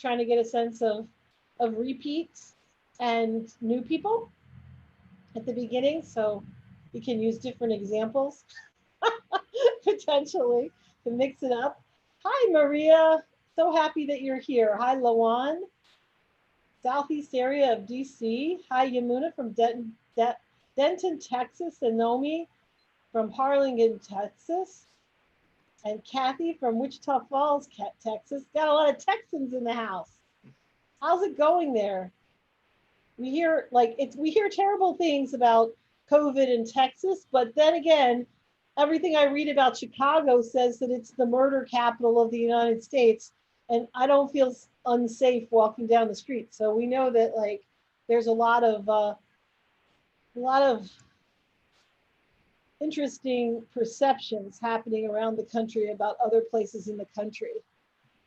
trying to get a sense of repeats and new people at the beginning. So we can use different examples potentially to mix it up. Hi, Maria. So happy that you're here. Hi, Lawan, southeast area of DC. Hi, Yamuna from Denton, Texas, and Nomi from Harlingen, Texas. And Kathy from Wichita Falls, Texas. Got a lot of Texans in the house. How's it going there? We hear we hear terrible things about COVID in Texas, but then again, everything I read about Chicago says that it's the murder capital of the United States, and I don't feel unsafe walking down the street. So we know that there's a lot of interesting perceptions happening around the country about other places in the country.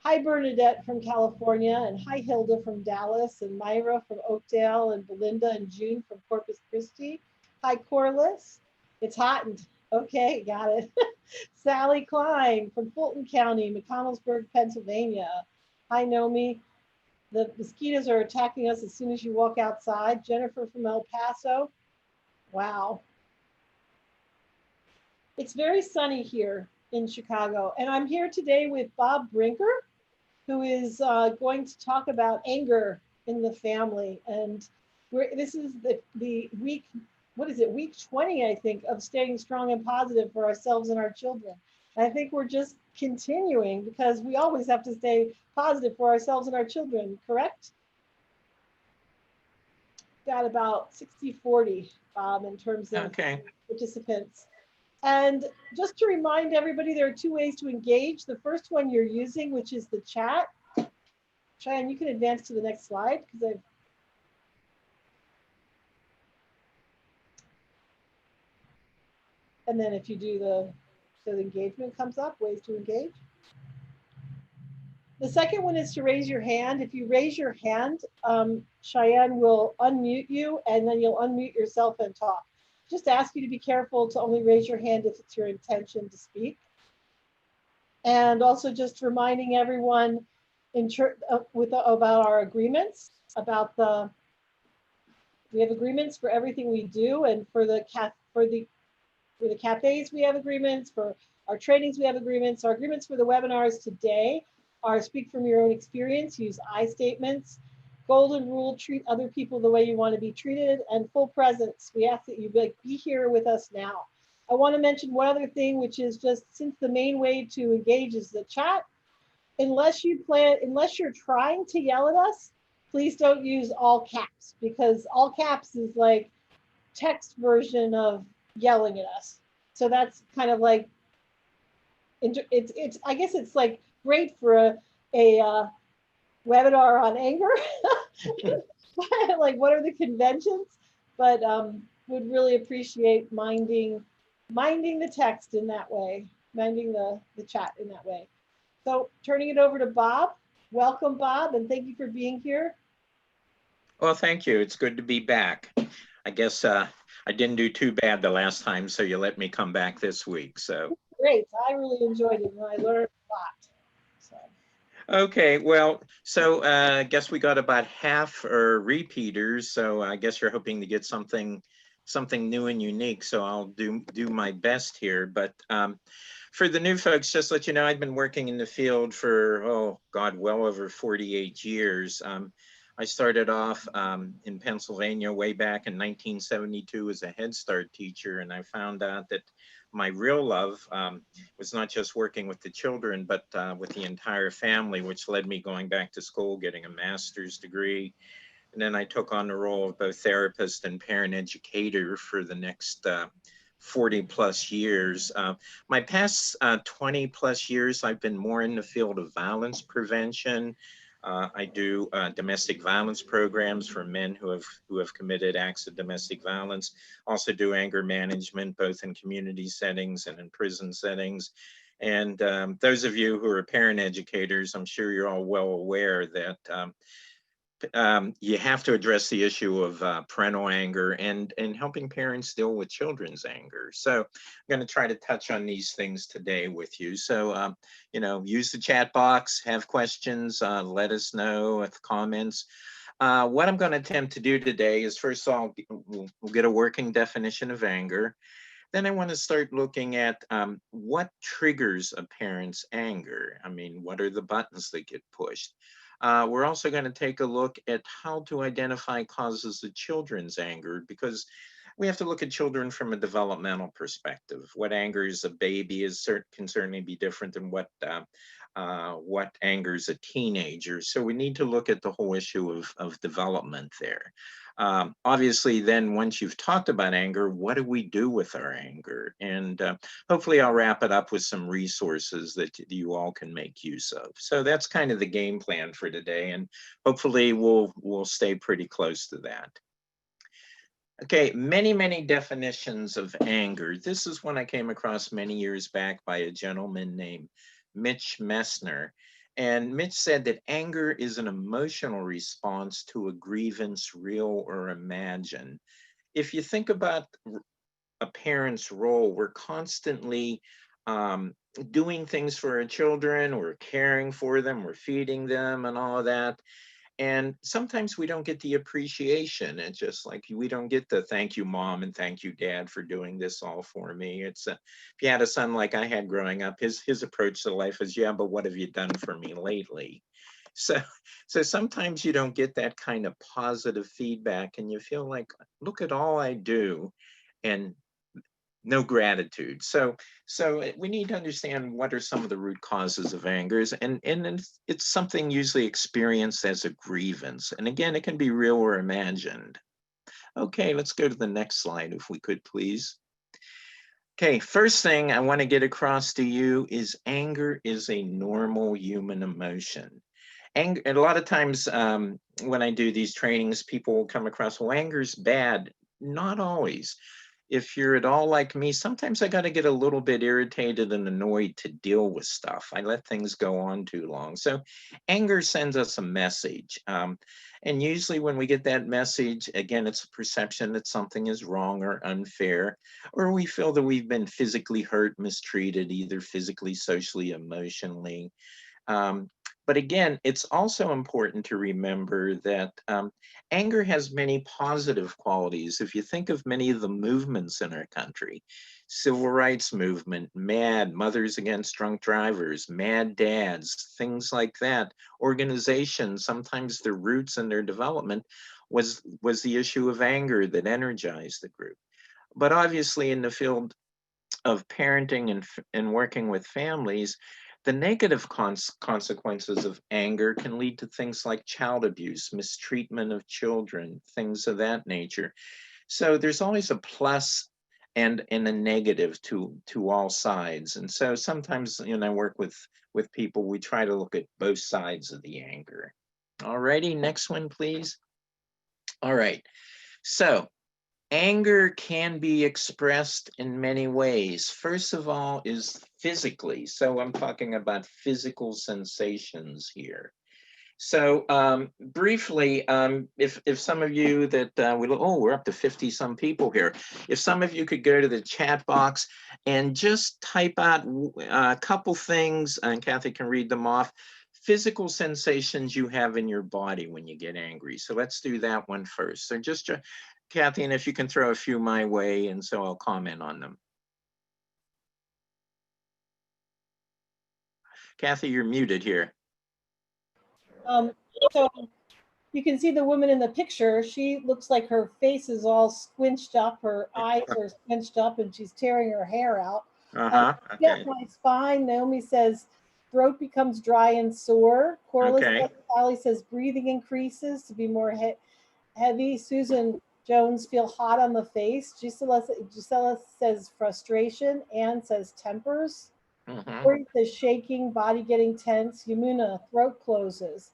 Hi, Bernadette from California, and hi, Hilda from Dallas, and Myra from Oakdale, and Belinda and June from Corpus Christi. Hi, Corliss. It's hot and okay, got it. Sally Klein from Fulton County, McConnellsburg, Pennsylvania. Hi, Nomi. The mosquitoes are attacking us as soon as you walk outside. Jennifer from El Paso. Wow. It's very sunny here in Chicago, and I'm here today with Bob Brinker, who is going to talk about anger in the family. And this is the week, what is it, week 20, I think, of staying strong and positive for ourselves and our children. And I think we're just continuing because we always have to stay positive for ourselves and our children, correct? Got about 60-40, Bob, in terms of participants. And just to remind everybody, there are two ways to engage. The first one you're using, which is the chat. Cheyenne, you can advance to the next slide because I've. And then if you do so the engagement comes up, ways to engage. The second one is to raise your hand. If you raise your hand, Cheyenne will unmute you, and then you'll unmute yourself and talk. Just ask you to be careful to only raise your hand if it's your intention to speak. And also just reminding everyone about our agreements, we have agreements for everything we do, and for the cafes we have agreements, for our trainings we have agreements. Our agreements for the webinars today are speak from your own experience, use I statements, golden rule, treat other people the way you want to be treated, and full presence. We ask that you be here with us now. I want to mention one other thing, which is just since the main way to engage is the chat, unless you're trying to yell at us, please don't use all caps, because all caps is like text version of yelling at us. So that's kind of like, I guess it's like great for a webinar on anger. Like, what are the conventions? But would really appreciate minding the text in that way, minding the chat in that way. So turning it over to Bob. Welcome, Bob, and thank you for being here. Well, thank you. It's good to be back. I guess I didn't do too bad the last time, so you let me come back this week. So great. I really enjoyed it, and I learned a lot. So. Okay, well, so I guess we got about half are repeaters. So I guess you're hoping to get something new and unique. So I'll do my best here. But for the new folks, just let you know, I've been working in the field for, oh God, well over 48 years. I started off in Pennsylvania way back in 1972 as a Head Start teacher, and I found out that my real love was not just working with the children, but with the entire family, which led me going back to school, getting a master's degree. And then I took on the role of both therapist and parent educator for the next 40 plus years. My past 20 plus years, I've been more in the field of violence prevention. I do domestic violence programs for men who have committed acts of domestic violence. Also do anger management, both in community settings and in prison settings. And those of you who are parent educators, I'm sure you're all well aware that you have to address the issue of parental anger and helping parents deal with children's anger. So I'm going to try to touch on these things today with you. So, you know, use the chat box, have questions, let us know with comments. What I'm going to attempt to do today is, first of all, we'll get a working definition of anger. Then I want to start looking at what triggers a parent's anger. I mean, what are the buttons that get pushed? We're also going to take a look at how to identify causes of children's anger, because we have to look at children from a developmental perspective. What angers a baby can certainly be different than what angers a teenager. So we need to look at the whole issue of development there. Obviously, then once you've talked about anger, what do we do with our anger? And hopefully I'll wrap it up with some resources that you all can make use of. So that's kind of the game plan for today, and hopefully we'll stay pretty close to that. Okay, many definitions of anger. This is one I came across many years back by a gentleman named Mitch Messner. And Mitch said that anger is an emotional response to a grievance, real or imagined. If you think about a parent's role, we're constantly doing things for our children, we're caring for them, we're feeding them and all of that. And sometimes we don't get the appreciation. It's just like, we don't get the thank you, mom, and thank you, dad, for doing this all for me. It's if you had a son like I had growing up, his approach to life is, yeah, but what have you done for me lately? So sometimes you don't get that kind of positive feedback, and you feel like, look at all I do, and no gratitude. So we need to understand what are some of the root causes of angers, and it's something usually experienced as a grievance. And again, it can be real or imagined. Okay, let's go to the next slide, if we could, please. Okay, first thing I want to get across to you is anger is a normal human emotion. Anger, and a lot of times when I do these trainings, people will come across, well, anger's bad. Not always. If you're at all like me, sometimes I got to get a little bit irritated and annoyed to deal with stuff. I let things go on too long. So anger sends us a message. And usually when we get that message, again, it's a perception that something is wrong or unfair, or we feel that we've been physically hurt, mistreated, either physically, socially, emotionally. But again, it's also important to remember that anger has many positive qualities. If you think of many of the movements in our country, civil rights movement, MAD, Mothers Against Drunk Drivers, MAD Dads, things like that, organizations, sometimes their roots and their development was the issue of anger that energized the group. But obviously in the field of parenting and working with families, the negative consequences of anger can lead to things like child abuse, mistreatment of children, things of that nature. So there's always a plus and a negative to all sides. And so sometimes, you know, I work with people, we try to look at both sides of the anger. All righty, next one, please. All right, so anger can be expressed in many ways. First of all is physically. So I'm talking about physical sensations here. So briefly, if some of you that we're up to 50 some people here. If some of you could go to the chat box and just type out a couple things, and Kathy can read them off, physical sensations you have in your body when you get angry. So let's do that one first. So just Kathy, and if you can throw a few my way, and so I'll comment on them. Kathy, you're muted here. So you can see the woman in the picture. She looks like her face is all squinched up. Her eyes are squinched up and she's tearing her hair out. Okay. Yeah, my spine. Naomi says throat becomes dry and sore. Corliss Sally says breathing increases to be more heavy. Susan Jones feel hot on the face. Gisela says frustration. Anne says tempers. Corey says shaking, body getting tense. Yamuna, throat closes.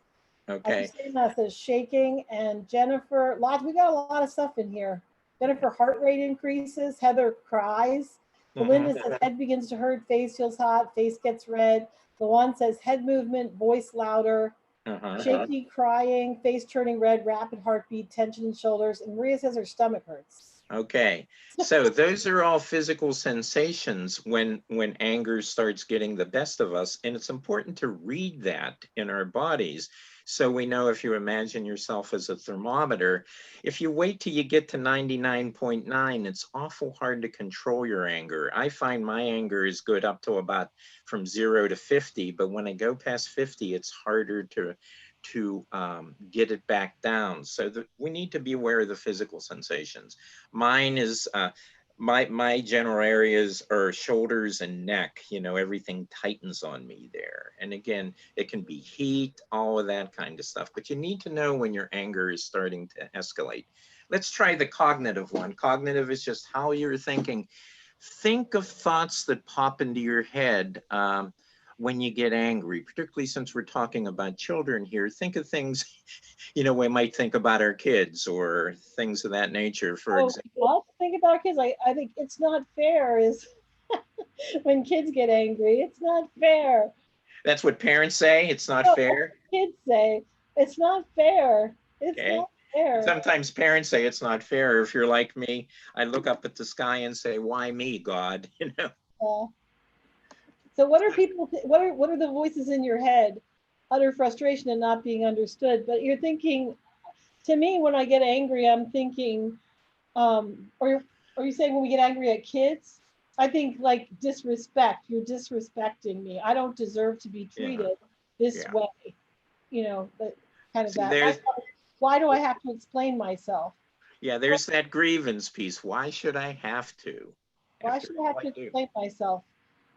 Okay. Christina says shaking. And Jennifer, we got a lot of stuff in here. Jennifer, heart rate increases. Heather cries. Belinda says head begins to hurt, face feels hot, face gets red. Lawan says head movement, voice louder. Shaky, crying, face turning red, rapid heartbeat, tension in shoulders, and Maria says her stomach hurts. Okay, so those are all physical sensations when anger starts getting the best of us, and it's important to read that in our bodies. So we know, if you imagine yourself as a thermometer, if you wait till you get to 99.9, it's awful hard to control your anger. I find my anger is good up to about from 0 to 50, but when I go past 50, it's harder to get it back down. So we need to be aware of the physical sensations. Mine is my general areas are shoulders and neck. You know, everything tightens on me there. And again, it can be heat, all of that kind of stuff. But you need to know when your anger is starting to escalate. Let's try the cognitive one. Cognitive is just how you're thinking. Think of thoughts that pop into your head when you get angry, particularly since we're talking about children here. Think of things, you know, we might think about our kids or things of that nature, for example. Well, think about kids. I think it's not fair is when kids get angry. It's not fair. That's what parents say. It's not fair. Kids say it's not fair. It's not fair. Sometimes parents say it's not fair. If you're like me, I look up at the sky and say, "Why me, God?" You know. So what are people? What are the voices in your head? Utter frustration and not being understood. But you're thinking. To me, when I get angry, I'm thinking, or are you saying when we get angry at kids? I think like disrespect. You're disrespecting me. I don't deserve to be treated this way. You know, but kind of that. Why do I have to explain myself? Yeah, there's that grievance piece. Why should I have to? Why should I have to explain myself?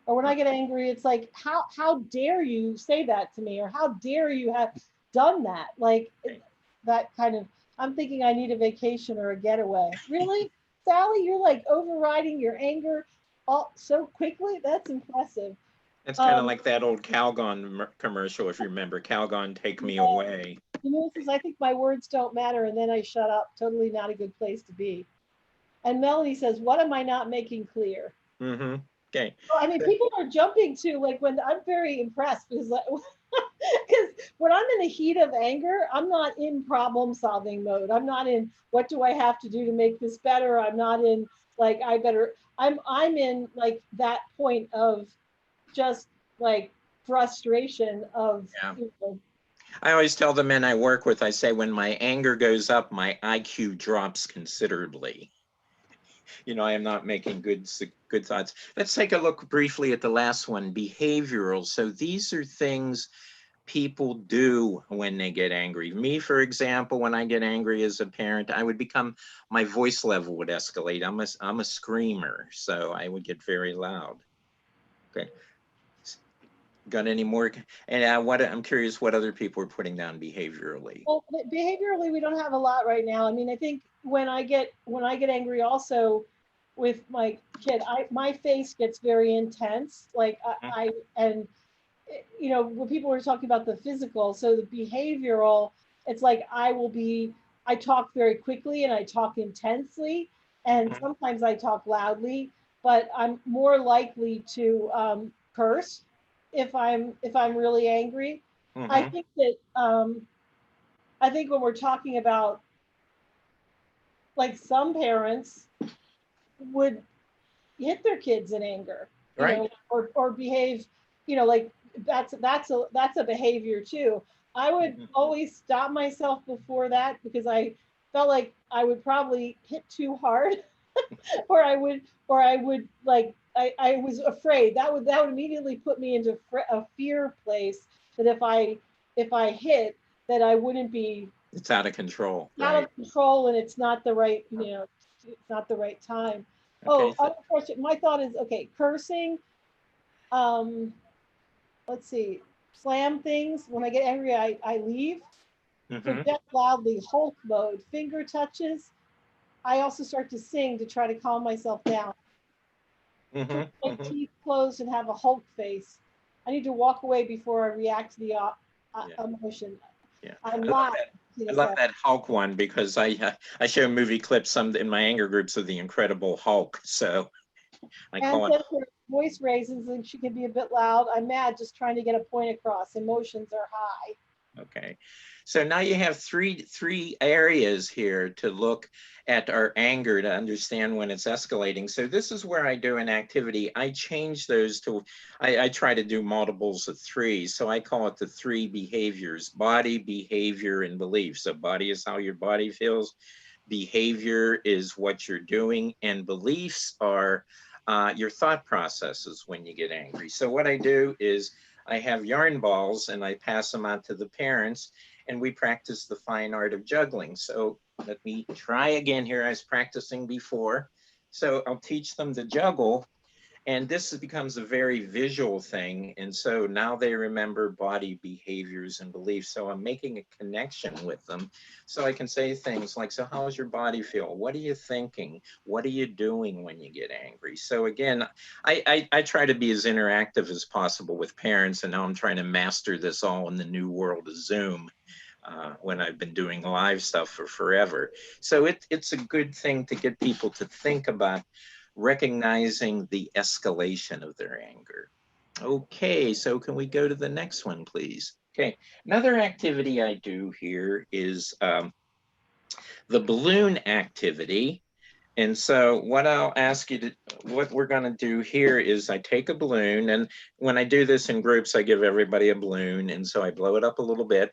Or when I get angry, it's like, how dare you say that to me? Or how dare you have done that? Like that kind of, I'm thinking I need a vacation or a getaway. Really? Sally, you're like overriding your anger all so quickly? That's impressive. It's kind of like that old Calgon commercial, if you remember. Calgon, take me away. Says, I think my words don't matter, and then I shut up. Totally not a good place to be. And Melanie says, what am I not making clear? Mm-hmm. Okay. Well, I mean, people are jumping to, like, when I'm very impressed because when I'm in the heat of anger, I'm not in problem solving mode. I'm not in what do I have to do to make this better. I'm not in like I'm in like that point of just like frustration of you know, I always tell the men I work with, I say, when my anger goes up, my IQ drops considerably. You know, I am not making good thoughts. Let's take a look briefly at the last one, behavioral. So these are things people do when they get angry. Me, for example, when I get angry as a parent, I would become, my voice level would escalate. I'm a screamer, so I would get very loud. Okay. Got any more? And I'm curious what other people are putting down behaviorally. Well, behaviorally, we don't have a lot right now. I mean, I think when I get angry, also with my kid, my face gets very intense. Like and you know, when people were talking about the physical, so the behavioral, it's like I talk very quickly and I talk intensely, and sometimes I talk loudly, but I'm more likely to curse if I'm really angry. I think that I think when we're talking about like some parents would hit their kids in anger, you know, or behave, you know, like that's a behavior too. I would always stop myself before that because I felt like I would probably hit too hard, or I would like I was afraid that would immediately put me into a fear place that if I hit that I wouldn't be. It's out of control. Out of control, and it's not the right, you know, it's not the right time. Okay, other question. My thought is, okay, cursing. Let's see, slam things. When I get angry, I leave. Project loudly, Hulk mode, finger touches. I also start to sing to try to calm myself down. Keep my teeth closed and have a Hulk face. I need to walk away before I react to the emotion. Yeah. I'm not. I love that Hulk one because I show movie clips some in my anger groups of the Incredible Hulk. So I call it. Her voice raises and she can be a bit loud. I'm mad just trying to get a point across. Emotions are high. Okay. So now you have three areas here to look at our anger to understand when it's escalating. So this is where I do an activity. I change those to, I try to do multiples of 3. So I call it the 3 behaviors: body, behavior, and belief. So body is how your body feels. Behavior is what you're doing, and beliefs are your thought processes when you get angry. So what I do is I have yarn balls and I pass them on to the parents, and we practice the fine art of juggling. So let me try again here. I was practicing before. So I'll teach them to juggle. And this becomes a very visual thing. And so now they remember body behaviors and beliefs. So I'm making a connection with them. So I can say things like, so how's your body feel? What are you thinking? What are you doing when you get angry? So again, I try to be as interactive as possible with parents. And now I'm trying to master this all in the new world of Zoom. When I've been doing live stuff for forever. So it's a good thing to get people to think about recognizing the escalation of their anger. Okay, so can we go to the next one, please? Okay, another activity I do here is the balloon activity. And so what I'll ask you to, what we're going to do here is I take a balloon, and when I do this in groups, I give everybody a balloon. And so I blow it up a little bit,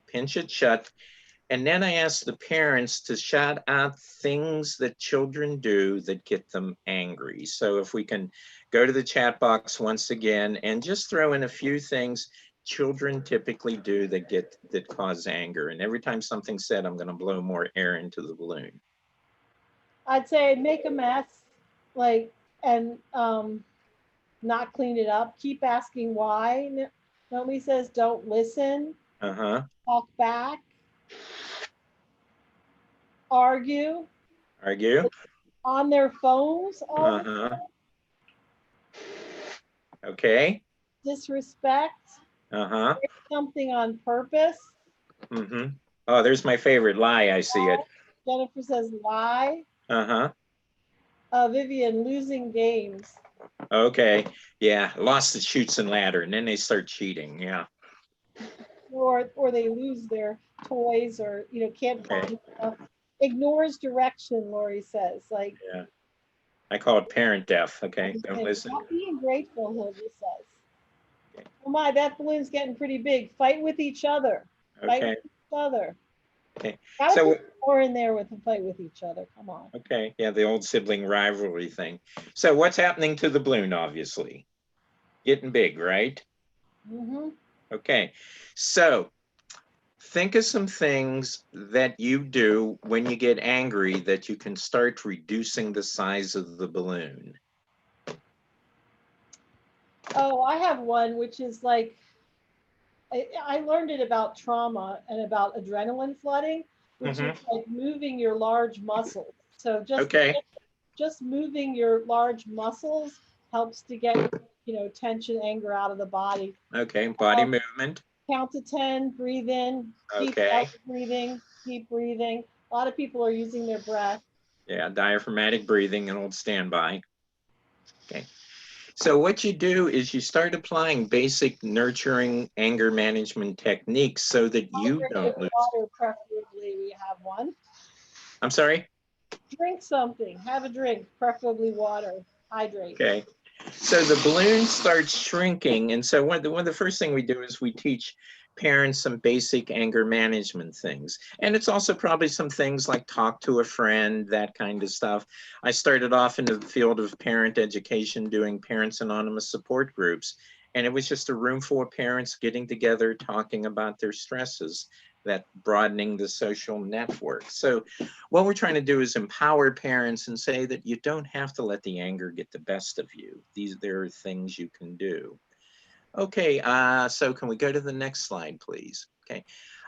pinch it shut, and then I ask the parents to shout out things that children do that get them angry. So if we can go to the chat box once again and just throw in a few things children typically do that cause anger. And every time something's said, I'm going to blow more air into the balloon. I'd say make a mess, like, and not clean it up. Keep asking why. Nobody says don't listen. Talk back. Argue. On their phones all the time. Okay. Disrespect. Something on purpose. Oh, there's my favorite lie. I see it. Jennifer says lie. Vivian, losing games. Okay. Yeah. Lost the chutes and ladder, and then they start cheating. Yeah. Or they lose their toys, or can't find stuff. Ignores direction, Lori says. Like, yeah. I call it parent deaf. Okay. Don't listen. Not being grateful, Hilda says. Okay. Oh my, that balloon's getting pretty big. Fight with each other. Fight with each other. Okay. Gotta put more in there with the fight with each other. Come on. Okay. Yeah, the old sibling rivalry thing. So what's happening to the balloon, obviously? Getting big, right? Okay. So think of some things that you do when you get angry that you can start reducing the size of the balloon. Oh, I have one, which is like, I learned it about trauma and about adrenaline flooding, which is like moving your large muscles. So just moving your large muscles helps to get, tension, anger out of the body. Okay, body movement. Count to 10, breathe in, keep out breathing, keep breathing. A lot of people are using their breath. Yeah, diaphragmatic breathing, an old standby. Okay. So what you do is you start applying basic nurturing anger management techniques so that you don't lose. Water, preferably, we have one. I'm sorry? Drink something. Have a drink, preferably water. Hydrate. Okay. So the balloon starts shrinking. And so one of the first thing we do is we teach parents some basic anger management things. And it's also probably some things like talk to a friend, that kind of stuff. I started off in the field of parent education doing Parents Anonymous support groups. And it was just a room full of parents getting together, talking about their stresses, that broadening the social network. So what we're trying to do is empower parents and say that you don't have to let the anger get the best of you. There are things you can do. Okay, so can we go to the next slide, please? Okay.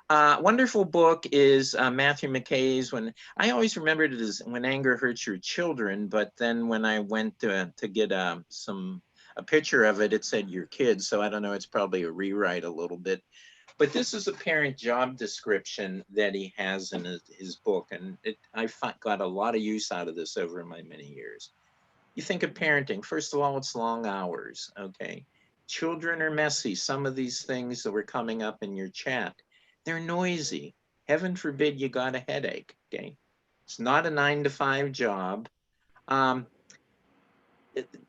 Wonderful book is Matthew McKay's I always remembered it as When Anger Hurts Your Children, but then when I went to get a picture of it, it said your kids. So I don't know, it's probably a rewrite a little bit. But this is a parent job description that he has in his book, and I got a lot of use out of this over my many years. You think of parenting, first of all, it's long hours, okay? Children are messy. Some of these things that were coming up in your chat, they're noisy. Heaven forbid you got a headache, okay? It's not a 9-to-5 job.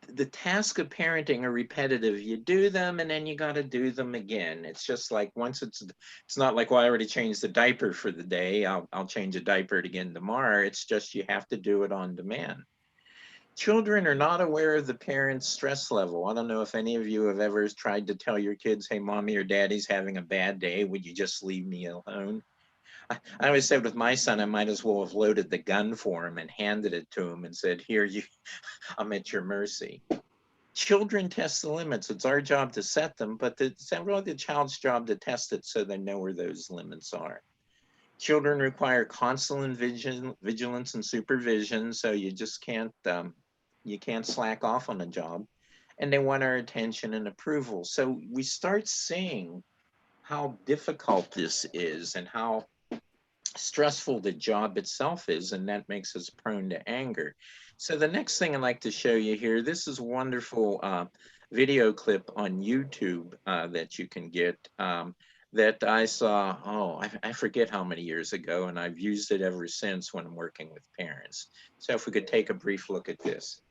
The task of parenting are repetitive. You do them and then you got to do them again. It's just like once it's not like, well, I already changed the diaper for the day. I'll change a diaper again tomorrow. It's just you have to do it on demand. Children are not aware of the parent's stress level. I don't know if any of you have ever tried to tell your kids, hey, mommy or daddy's having a bad day. Would you just leave me alone? I always said with my son, I might as well have loaded the gun for him and handed it to him and said, here, I'm at your mercy. Children test the limits. It's our job to set them, but it's really the child's job to test it so they know where those limits are. Children require constant vigilance and supervision, so you just can't slack off on a job. And they want our attention and approval. So we start seeing how difficult this is and how stressful the job itself is, and that makes us prone to anger. So the next thing I'd like to show you here, this is a wonderful video clip on YouTube that you can get that I saw, I forget how many years ago, and I've used it ever since when I'm working with parents. So if we could take a brief look at this.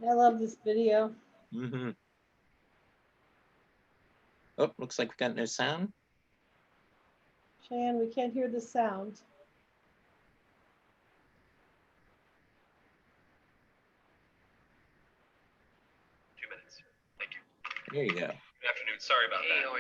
I love this video. Mm-hmm. Oh, looks like we got no sound. Cheyenne, we can't hear the sound. Thank you. There you go. Good afternoon. Sorry about that.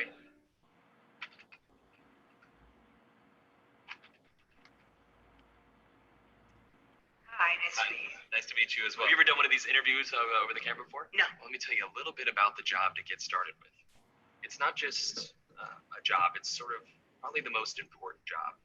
Hi, nice to meet you. Nice to meet you as well. Have you ever done one of these interviews over the camera before? No. Well, let me tell you a little bit about the job to get started with. It's not just a job, it's sort of probably the most important job.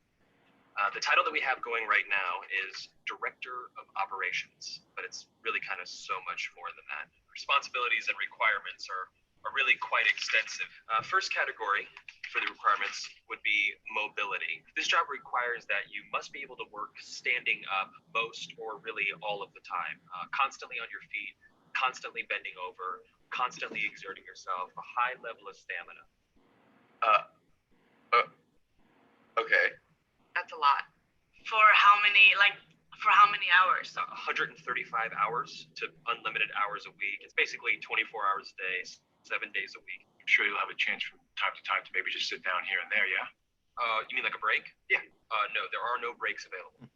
The title that we have going right now is Director of Operations, but it's really kind of so much more than that. Responsibilities and requirements are really quite extensive. First category for the requirements would be mobility. This job requires that you must be able to work standing up most or really all of the time, constantly on your feet, constantly bending over, constantly exerting yourself, a high level of stamina. Okay. That's a lot. For how many hours? 135 hours to unlimited hours a week. It's basically 24 hours a day, 7 days a week. I'm sure you'll have a chance from time to time to maybe just sit down here and there, yeah? You mean like a break? Yeah. No, there are no breaks available.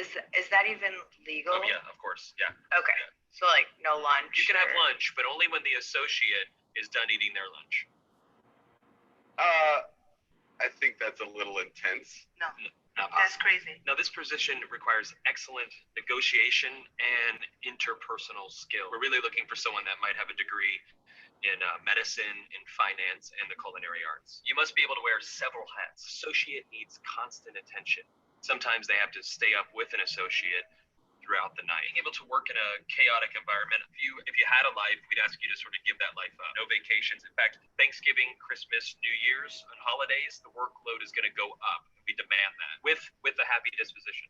Is that even legal? Oh, yeah, of course, yeah. Okay. Yeah. So like no lunch? You can have or- lunch, but only when the associate is done eating their lunch. I think that's a little intense. No, Not that's possible. crazy. Now, this position requires excellent negotiation and interpersonal skill. We're really looking for someone that might have a degree in medicine, in finance, and the culinary arts. You must be able to wear several hats. Associate needs constant attention. Sometimes they have to stay up with an associate throughout the night. Being able to work in a chaotic environment, if you had a life, we'd ask you to sort of give that life up. No vacations. In fact, Thanksgiving, Christmas, New Year's, and holidays, the workload is going to go up. We demand that with a happy disposition.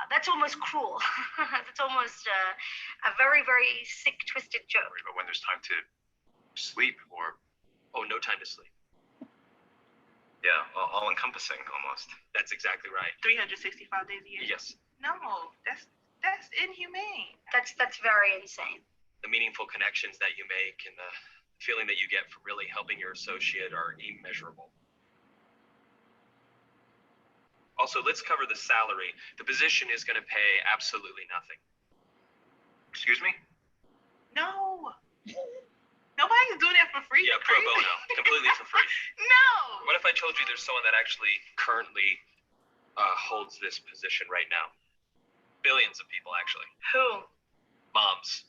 That's almost cruel. That's almost a very, very sick, twisted joke. But when there's time to sleep or... Oh, no time to sleep. Yeah, all-encompassing almost. That's exactly right. 365 days a year? Yes. No, that's inhumane. That's very insane. The meaningful connections that you make and the feeling that you get from really helping your associate are immeasurable. Also, let's cover the salary. The position is going to pay absolutely nothing. Excuse me? No. Nobody's doing that for free. Yeah, pro bono, completely for free. No. What if I told you there's someone that actually currently holds this position right now? Billions of people, actually. Who? Moms.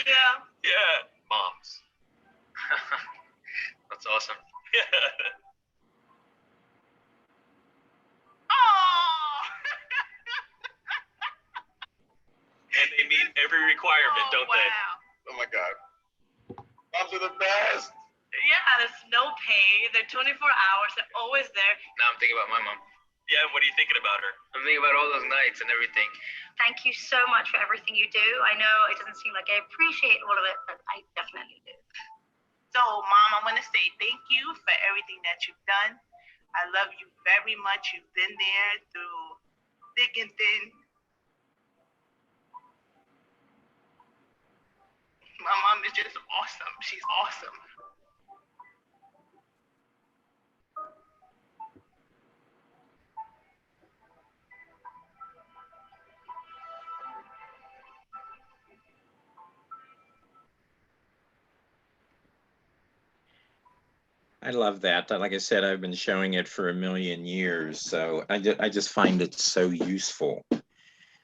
Yeah. Yeah, moms. That's awesome. Yeah. Oh. And they meet every requirement, don't they? Oh my God. Moms are the best. Yeah, there's no pay. They're 24 hours. They're always there. Now I'm thinking about my mom. Yeah, what are you thinking about her? I'm thinking about all those nights and everything. Thank you so much for everything you do. I know it doesn't seem like I appreciate all of it, but I definitely do. So, Mom, I want to say thank you for everything that you've done. I love you very much. You've been there through thick and thin. My mom is just awesome. She's awesome. I love that. Like I said, I've been showing it for a million years, so I just find it so useful.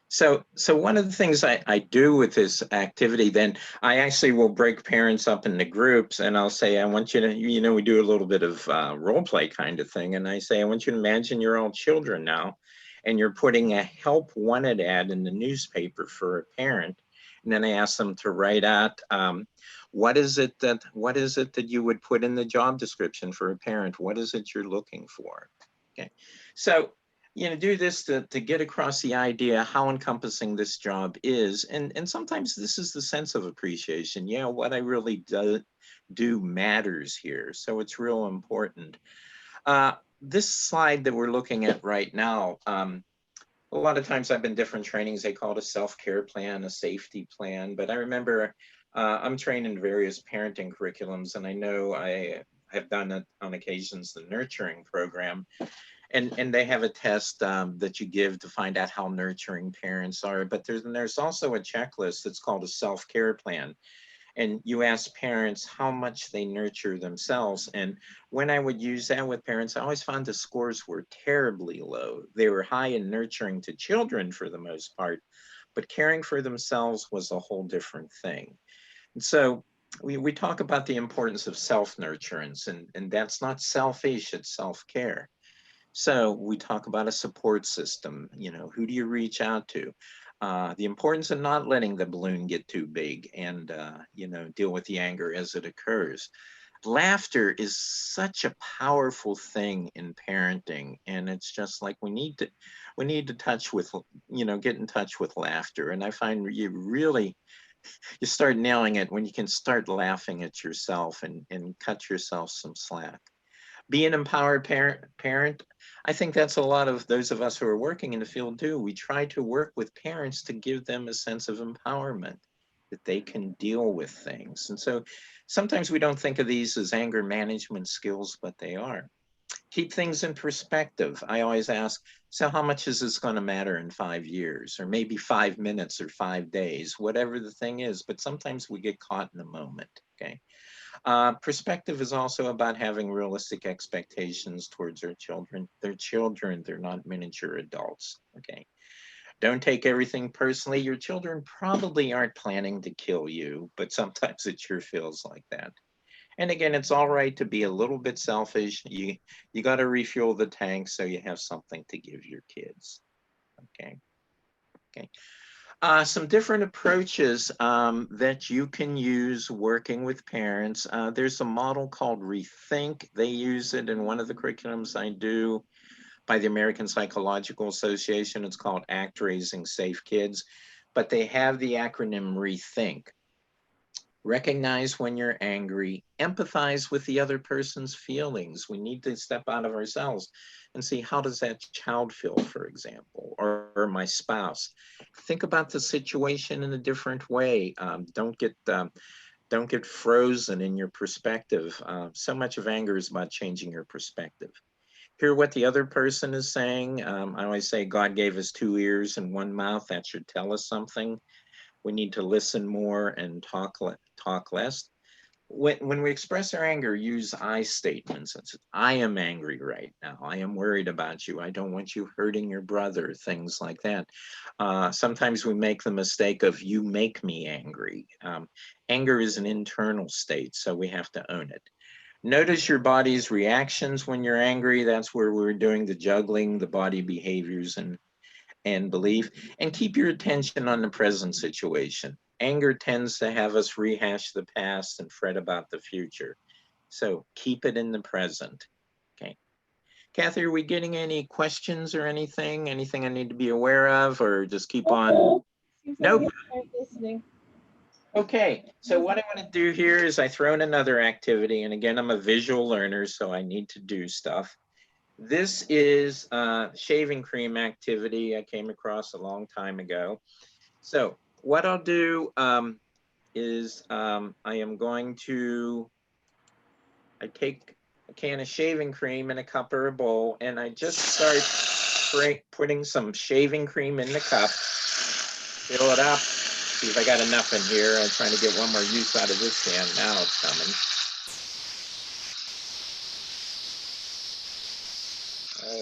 So one of the things I do with this activity, then I actually will break parents up into groups, and I'll say, I want you to, you know, we do a little bit of role play kind of thing, and I say, I want you to imagine you're all children now, and you're putting a help wanted ad in the newspaper for a parent, and then I ask them to write out what is it that you would put in the job description for a parent? What is it you're looking for? Okay, so you know, do this to get across the idea how encompassing this job is, and sometimes this is the sense of appreciation. Yeah, what I really do matters here, so it's real important. This slide that we're looking at right now. A lot of times I've been different trainings, they call it a self-care plan, a safety plan, but I remember I'm trained in various parenting curriculums, and I know I have done it on occasions, the nurturing program, and they have a test that you give to find out how nurturing parents are, but there's also a checklist that's called a self-care plan. And you ask parents how much they nurture themselves. And when I would use that with parents, I always found the scores were terribly low. They were high in nurturing to children for the most part, but caring for themselves was a whole different thing. And so we talk about the importance of self-nurturance, and that's not selfish, it's self-care. So we talk about a support system. You know, who do you reach out to? The importance of not letting the balloon get too big, and you know, deal with the anger as it occurs. Laughter is such a powerful thing in parenting, and it's just like we need to touch with, you know, get in touch with laughter. And I find you start nailing it when you can start laughing at yourself and cut yourself some slack. Be an empowered parent. I think that's a lot of those of us who are working in the field do. We try to work with parents to give them a sense of empowerment, that they can deal with things. And so sometimes we don't think of these as anger management skills, but they are. Keep things in perspective. I always ask, so how much is this going to matter in 5 years, or maybe 5 minutes or 5 days, whatever the thing is, but sometimes we get caught in the moment, okay? Perspective is also about having realistic expectations towards our children. They're children, they're not miniature adults, okay? Don't take everything personally. Your children probably aren't planning to kill you, but sometimes it sure feels like that. And again, it's all right to be a little bit selfish. You got to refuel the tank so you have something to give your kids, okay? Okay. Some different approaches that you can use working with parents. There's a model called RETHINK. They use it in one of the curriculums I do by the American Psychological Association. It's called ACT, Raising Safe Kids, but they have the acronym RETHINK. Recognize when you're angry, empathize with the other person's feelings. We need to step out of ourselves and see, how does that child feel, for example, or my spouse. Think about the situation in a different way. Don't get frozen in your perspective. So much of anger is about changing your perspective. Hear what the other person is saying. I always say God gave us 2 ears and 1 mouth. That should tell us something. We need to listen more and talk less. When we express our anger, use I statements. It's, I am angry right now. I am worried about you. I don't want you hurting your brother, things like that. Sometimes we make the mistake of, you make me angry. Anger is an internal state, so we have to own it. Notice your body's reactions when you're angry. That's where we're doing the juggling, the body behaviors and belief, and keep your attention on the present situation. Anger tends to have us rehash the past and fret about the future. So keep it in the present, okay? Kathy, are we getting any questions or anything? Anything I need to be aware of, or just keep on? Seems like Nope. we aren't listening. Okay, so what I want to do here is I throw in another activity, and again, I'm a visual learner, so I need to do stuff. This is a shaving cream activity I came across a long time ago. So what I'll do is I am going to, I take a can of shaving cream in a cup or a bowl, and I just start putting some shaving cream in the cup, fill it up. See if I got enough in here. I'm trying to get one more use out of this can. Now it's coming.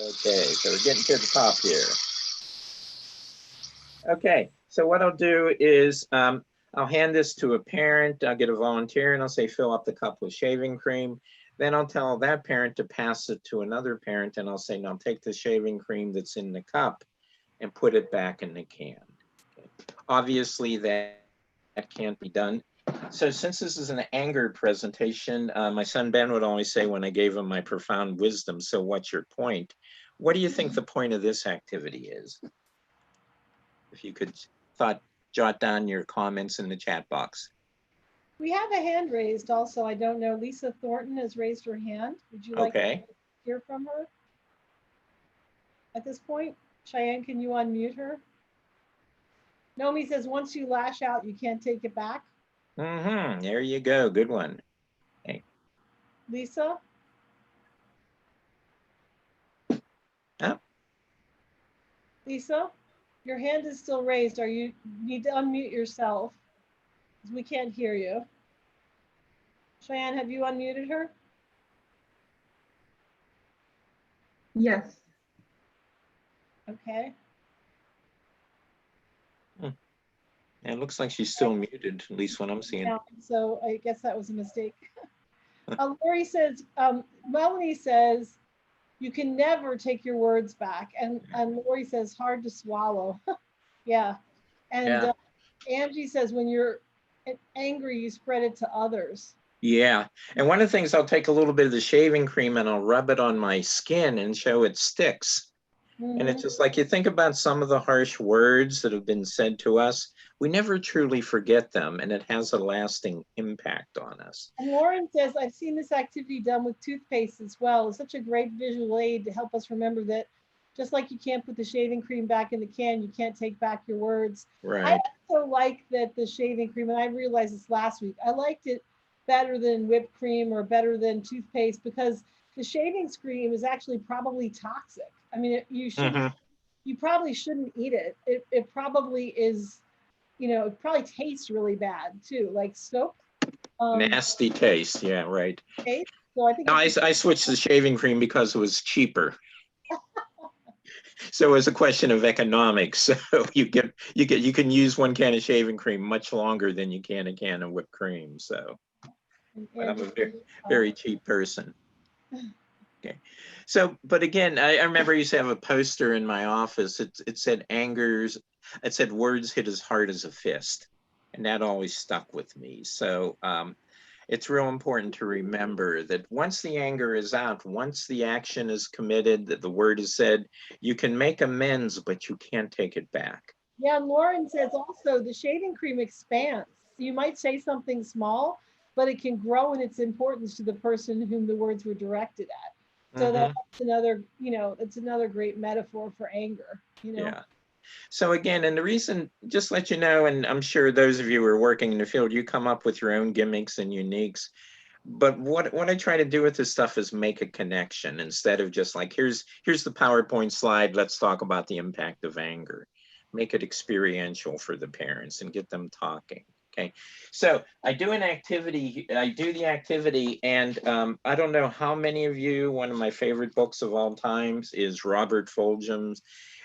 Okay, so we're getting to the top here. Okay, so what I'll do is I'll hand this to a parent. I'll get a volunteer and I'll say, fill up the cup with shaving cream. Then I'll tell that parent to pass it to another parent, and I'll say, now take the shaving cream that's in the cup and put it back in the can. Okay. Obviously that can't be done. So since this is an anger presentation, my son Ben would always say when I gave him my profound wisdom, so what's your point? What do you think the point of this activity is? If you could jot down your comments in the chat box. We have a hand raised also. I don't know. Lisa Thornton has raised her hand. Would you like to hear from her at this point? Cheyenne, can you unmute her? Nomi says, once you lash out, you can't take it back. Mm-hmm. There you go. Good one. Okay. Lisa? Oh. Lisa, your hand is still raised. You need to unmute yourself because we can't hear you. Cheyenne, have you unmuted her? Yes. Okay. It looks like she's still muted, at least when I'm seeing. Yeah, so I guess that was a mistake. Lori says, Melanie says, you can never take your words back. And Lori says, hard to swallow. Yeah. And Angie says, when you're angry, you spread it to others. Yeah. And one of the things, I'll take a little bit of the shaving cream and I'll rub it on my skin and show it sticks. Mm-hmm. And it's just like, you think about some of the harsh words that have been said to us, we never truly forget them, and it has a lasting impact on us. And Lauren says, I've seen this activity done with toothpaste as well. It's such a great visual aid to help us remember that just like you can't put the shaving cream back in the can, you can't take back your words. Right. I also like that the shaving cream, and I realized this last week, I liked it better than whipped cream or better than toothpaste because the shaving cream is actually probably toxic. I mean, you probably shouldn't eat it. It probably is, you know, it probably tastes really bad too, like soap. Nasty taste, yeah, right. Taste. So I think I switched to shaving cream because it was cheaper. So it's a question of economics. So you can use one can of shaving cream much longer than you can a can of whipped cream. So but I'm a very cheap person. Okay. So, but again, I remember I used to have a poster in my office. It said it said words hit as hard as a fist. And that always stuck with me. So it's real important to remember that once the anger is out, once the action is committed, that the word is said, you can make amends, but you can't take it back. Yeah, Lauren says also the shaving cream expands. You might say something small, but it can grow in its importance to the person whom the words were directed at. So that's another, you know, it's another great metaphor for anger, you know. Yeah. So again, and the reason, just let you know, and I'm sure those of you who are working in the field, you come up with your own gimmicks and uniques. But what I try to do with this stuff is make a connection instead of just like, here's the PowerPoint slide, let's talk about the impact of anger. Make it experiential for the parents and get them talking. Okay, so I do the activity, and I don't know how many of you, one of my favorite books of all times is Robert Fulghum's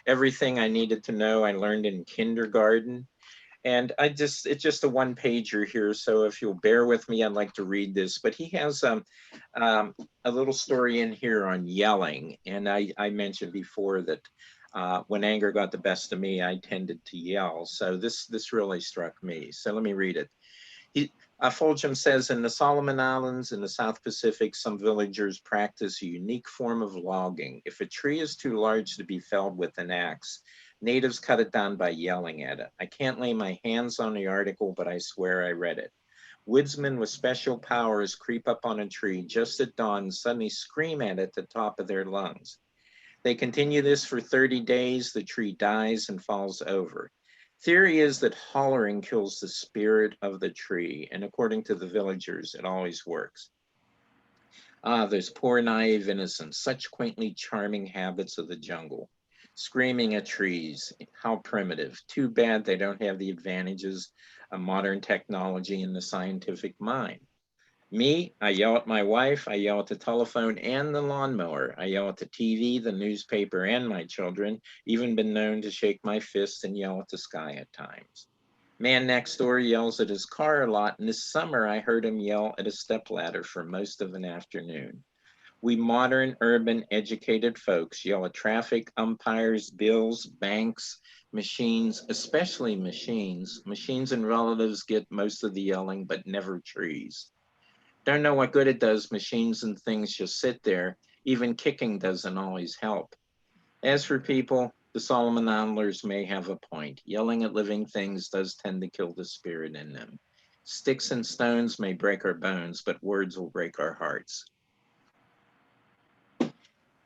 Everything I Needed to Know I Learned in Kindergarten. And it's just a one-pager here, so if you'll bear with me, I'd like to read this. But he has a little story in here on yelling, and I mentioned before that when anger got the best of me, I tended to yell. So this really struck me. So let me read it. Fulgham says, in the Solomon Islands in the South Pacific, some villagers practice a unique form of logging. If a tree is too large to be felled with an axe, natives cut it down by yelling at it. I can't lay my hands on the article, but I swear I read it. Woodsmen with special powers creep up on a tree just at dawn and suddenly scream at it at the top of their lungs. They continue this for 30 days, the tree dies and falls over. Theory is that hollering kills the spirit of the tree, and according to the villagers, it always works. Ah, those poor naive innocents, such quaintly charming habits of the jungle. Screaming at trees, how primitive. Too bad they don't have the advantages of modern technology and the scientific mind. Me, I yell at my wife, I yell at the telephone and the lawnmower. I yell at the TV, the newspaper, and my children. Even been known to shake my fist and yell at the sky at times. Man next door yells at his car a lot, and this summer I heard him yell at a stepladder for most of an afternoon. We modern, urban, educated folks yell at traffic, umpires, bills, banks, machines, especially machines. Machines and relatives get most of the yelling, but never trees. Don't know what good it does. Machines and things just sit there. Even kicking doesn't always help. As for people, the Solomon Islanders may have a point. Yelling at living things does tend to kill the spirit in them. Sticks and stones may break our bones, but words will break our hearts.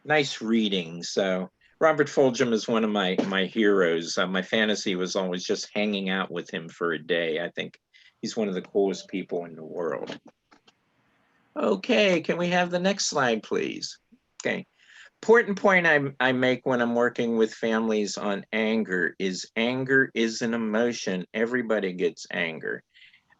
Nice reading. So Robert Fulgham is one of my heroes. My fantasy was always just hanging out with him for a day. I think he's one of the coolest people in the world. Okay, can we have the next slide, please? Okay. Important point I make when I'm working with families on anger is an emotion. Everybody gets anger.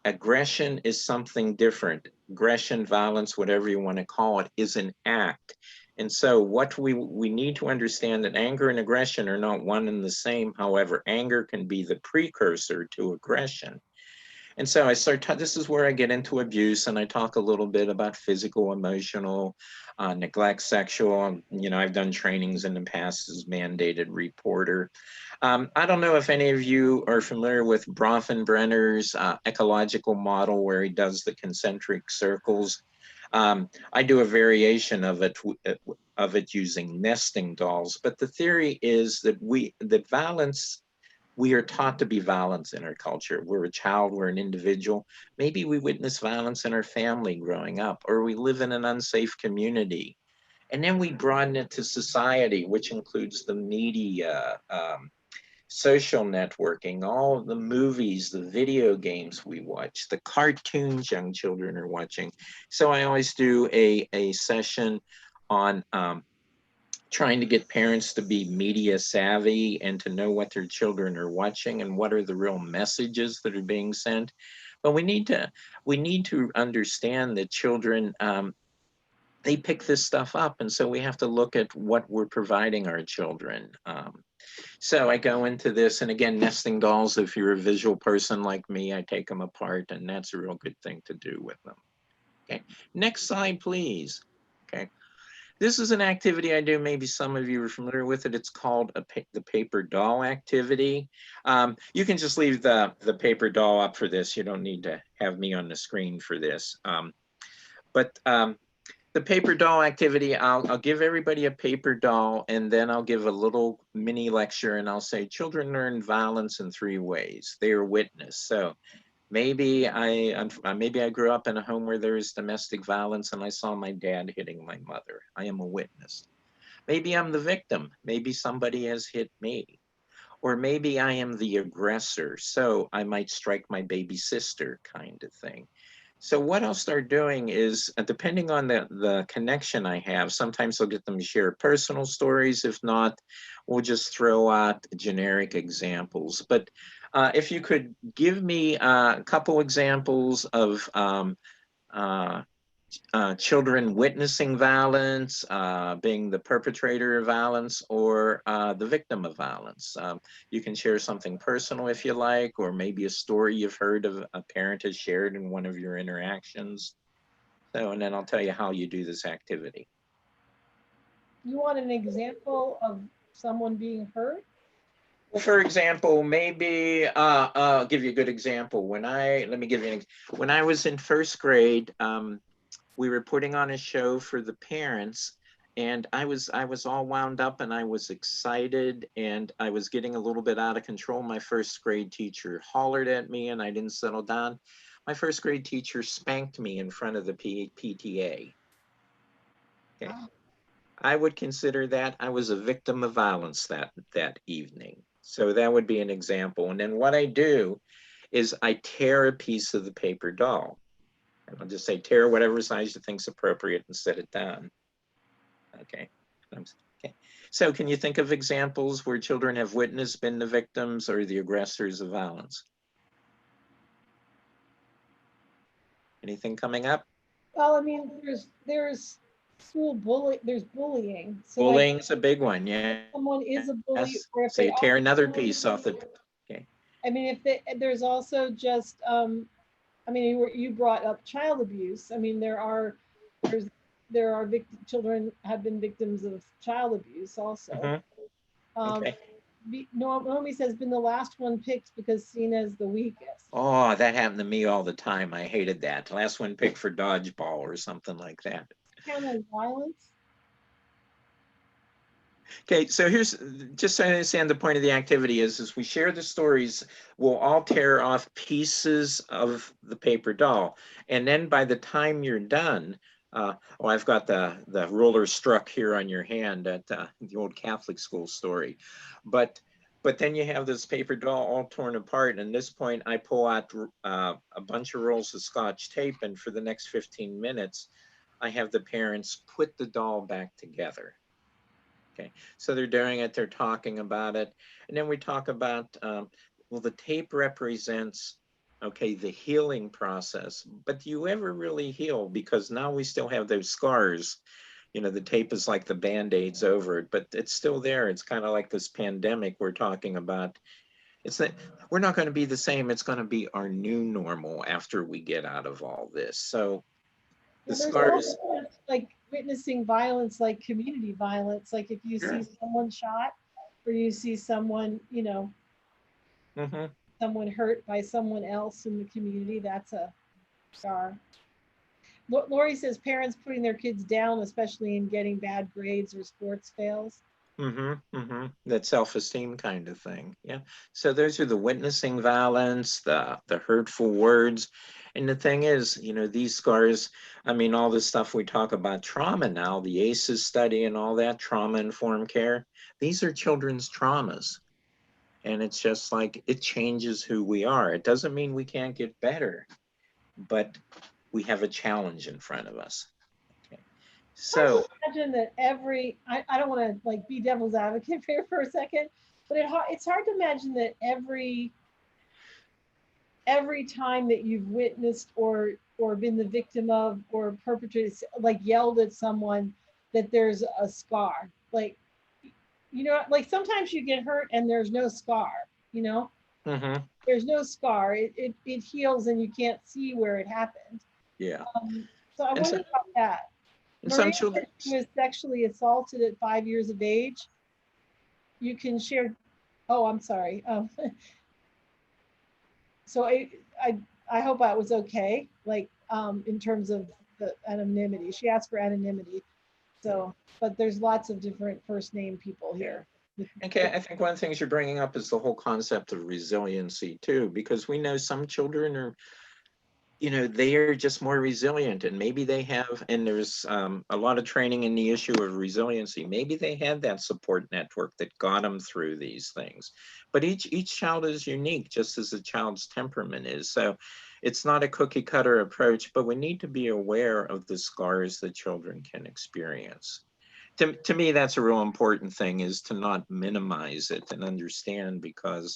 Aggression is something different. Aggression, violence, whatever you want to call it, is an act. And so what we need to understand that anger and aggression are not one and the same. However, anger can be the precursor to aggression. And so this is where I get into abuse, and I talk a little bit about physical, emotional, neglect, sexual. You know, I've done trainings in the past as mandated reporter. I don't know if any of you are familiar with Bronfenbrenner's ecological model where he does the concentric circles. I do a variation of it using nesting dolls, but the theory is that we are taught to be violent in our culture. We're a child, we're an individual. Maybe we witness violence in our family growing up, or we live in an unsafe community. And then we broaden it to society, which includes the media, social networking, all the movies, the video games we watch, the cartoons young children are watching. So I always do a session on trying to get parents to be media savvy and to know what their children are watching and what are the real messages that are being sent. But we need to understand that children, they pick this stuff up. And so we have to look at what we're providing our children. So I go into this, and again, nesting dolls, if you're a visual person like me, I take them apart, and that's a real good thing to do with them. Okay, next slide, please. Okay. This is an activity I do. Maybe some of you are familiar with it. It's called the paper doll activity. You can just leave the paper doll up for this. You don't need to have me on the screen for this. The paper doll activity, I'll give everybody a paper doll, and then I'll give a little mini lecture, and I'll say children learn violence in 3 ways. They are witness. So maybe I grew up in a home where there is domestic violence and I saw my dad hitting my mother. I am a witness. Maybe I'm the victim. Maybe somebody has hit me. Or maybe I am the aggressor. So I might strike my baby sister, kind of thing. So what I'll start doing is, depending on the connection I have, sometimes I'll get them to share personal stories. If not, we'll just throw out generic examples. But if you could give me a couple examples of children witnessing violence, being the perpetrator of violence, or the victim of violence. You can share something personal if you like, or maybe a story you've heard of a parent has shared in one of your interactions. So, and then I'll tell you how you do this activity. You want an example of someone being hurt? For example, maybe I'll give you a good example. When I was in first grade, we were putting on a show for the parents, and I was all wound up and I was excited and I was getting a little bit out of control. My first grade teacher hollered at me and I didn't settle down. My first grade teacher spanked me in front of the PTA. Okay. Wow. I would consider that I was a victim of violence that evening. So that would be an example. And then what I do is I tear a piece of the paper doll. And I'll just say tear whatever size you think's appropriate and set it down. Okay. Okay. So can you think of examples where children have witnessed, been the victims or the aggressors of violence? Anything coming up? Well, I mean, there's school bully, there's bullying. So Bullying's a big one, yeah. someone is a bully, Yes. or if So they you tear are another bullied, piece off the, okay. I mean, there's also just, I mean, you brought up child abuse. I mean, there are children have been victims of child abuse also. Okay. Naomi says, been the last one picked because seen as the weakest. Oh, that happened to me all the time. I hated that. Last one picked for dodgeball or something like that. Kind of violence. Okay, so here's, just so I understand the point of the activity is we share the stories, we'll all tear off pieces of the paper doll. And then by the time you're done, I've got the ruler struck here on your hand at the old Catholic school story. But then you have this paper doll all torn apart. And at this point, I pull out a bunch of rolls of Scotch tape. And for the next 15 minutes, I have the parents put the doll back together. Okay, so they're doing it, they're talking about it. And then we talk about, well, the tape represents, okay, the healing process, but do you ever really heal? Because now we still have those scars. You know, the tape is like the Band-Aids over it, but it's still there. It's kind of like this pandemic we're talking about. It's that we're not going to be the same. It's going to be our new normal after we get out of all this. So the scars, like witnessing violence, like community violence, like if you see someone shot or you see someone, you know, someone hurt by someone else in the community, that's a scar. Lori says parents putting their kids down, especially in getting bad grades or sports fails. That self-esteem kind of thing. Yeah. So those are the witnessing violence, the hurtful words. And the thing is, you know, these scars, I mean, all this stuff we talk about trauma now, the ACEs study and all that, trauma-informed care, these are children's traumas. And it's just like, it changes who we are. It doesn't mean we can't get better, but we have a challenge in front of us. Okay. So imagine that I don't want to like be devil's advocate here for a second, but it's hard to imagine that every time that you've witnessed or been the victim of or perpetrated, like yelled at someone, that there's a scar. Like, you know, like sometimes you get hurt and there's no scar, you know, there's no scar. It heals and you can't see where it happened. Yeah. So I wonder about that. And Maria, some children was sexually assaulted at 5 years of age. You can share. Oh, I'm sorry. So I hope that was okay. Like in terms of the anonymity, she asked for anonymity. So, but there's lots of different first name people here. Okay, I think one of the things you're bringing up is the whole concept of resiliency too, because we know some children are, you know, they are just more resilient, and maybe they have, and there's a lot of training in the issue of resiliency. Maybe they had that support network that got them through these things. But each child is unique, just as a child's temperament is. So it's not a cookie cutter approach, but we need to be aware of the scars that children can experience. To me, that's a real important thing, is to not minimize it and understand, because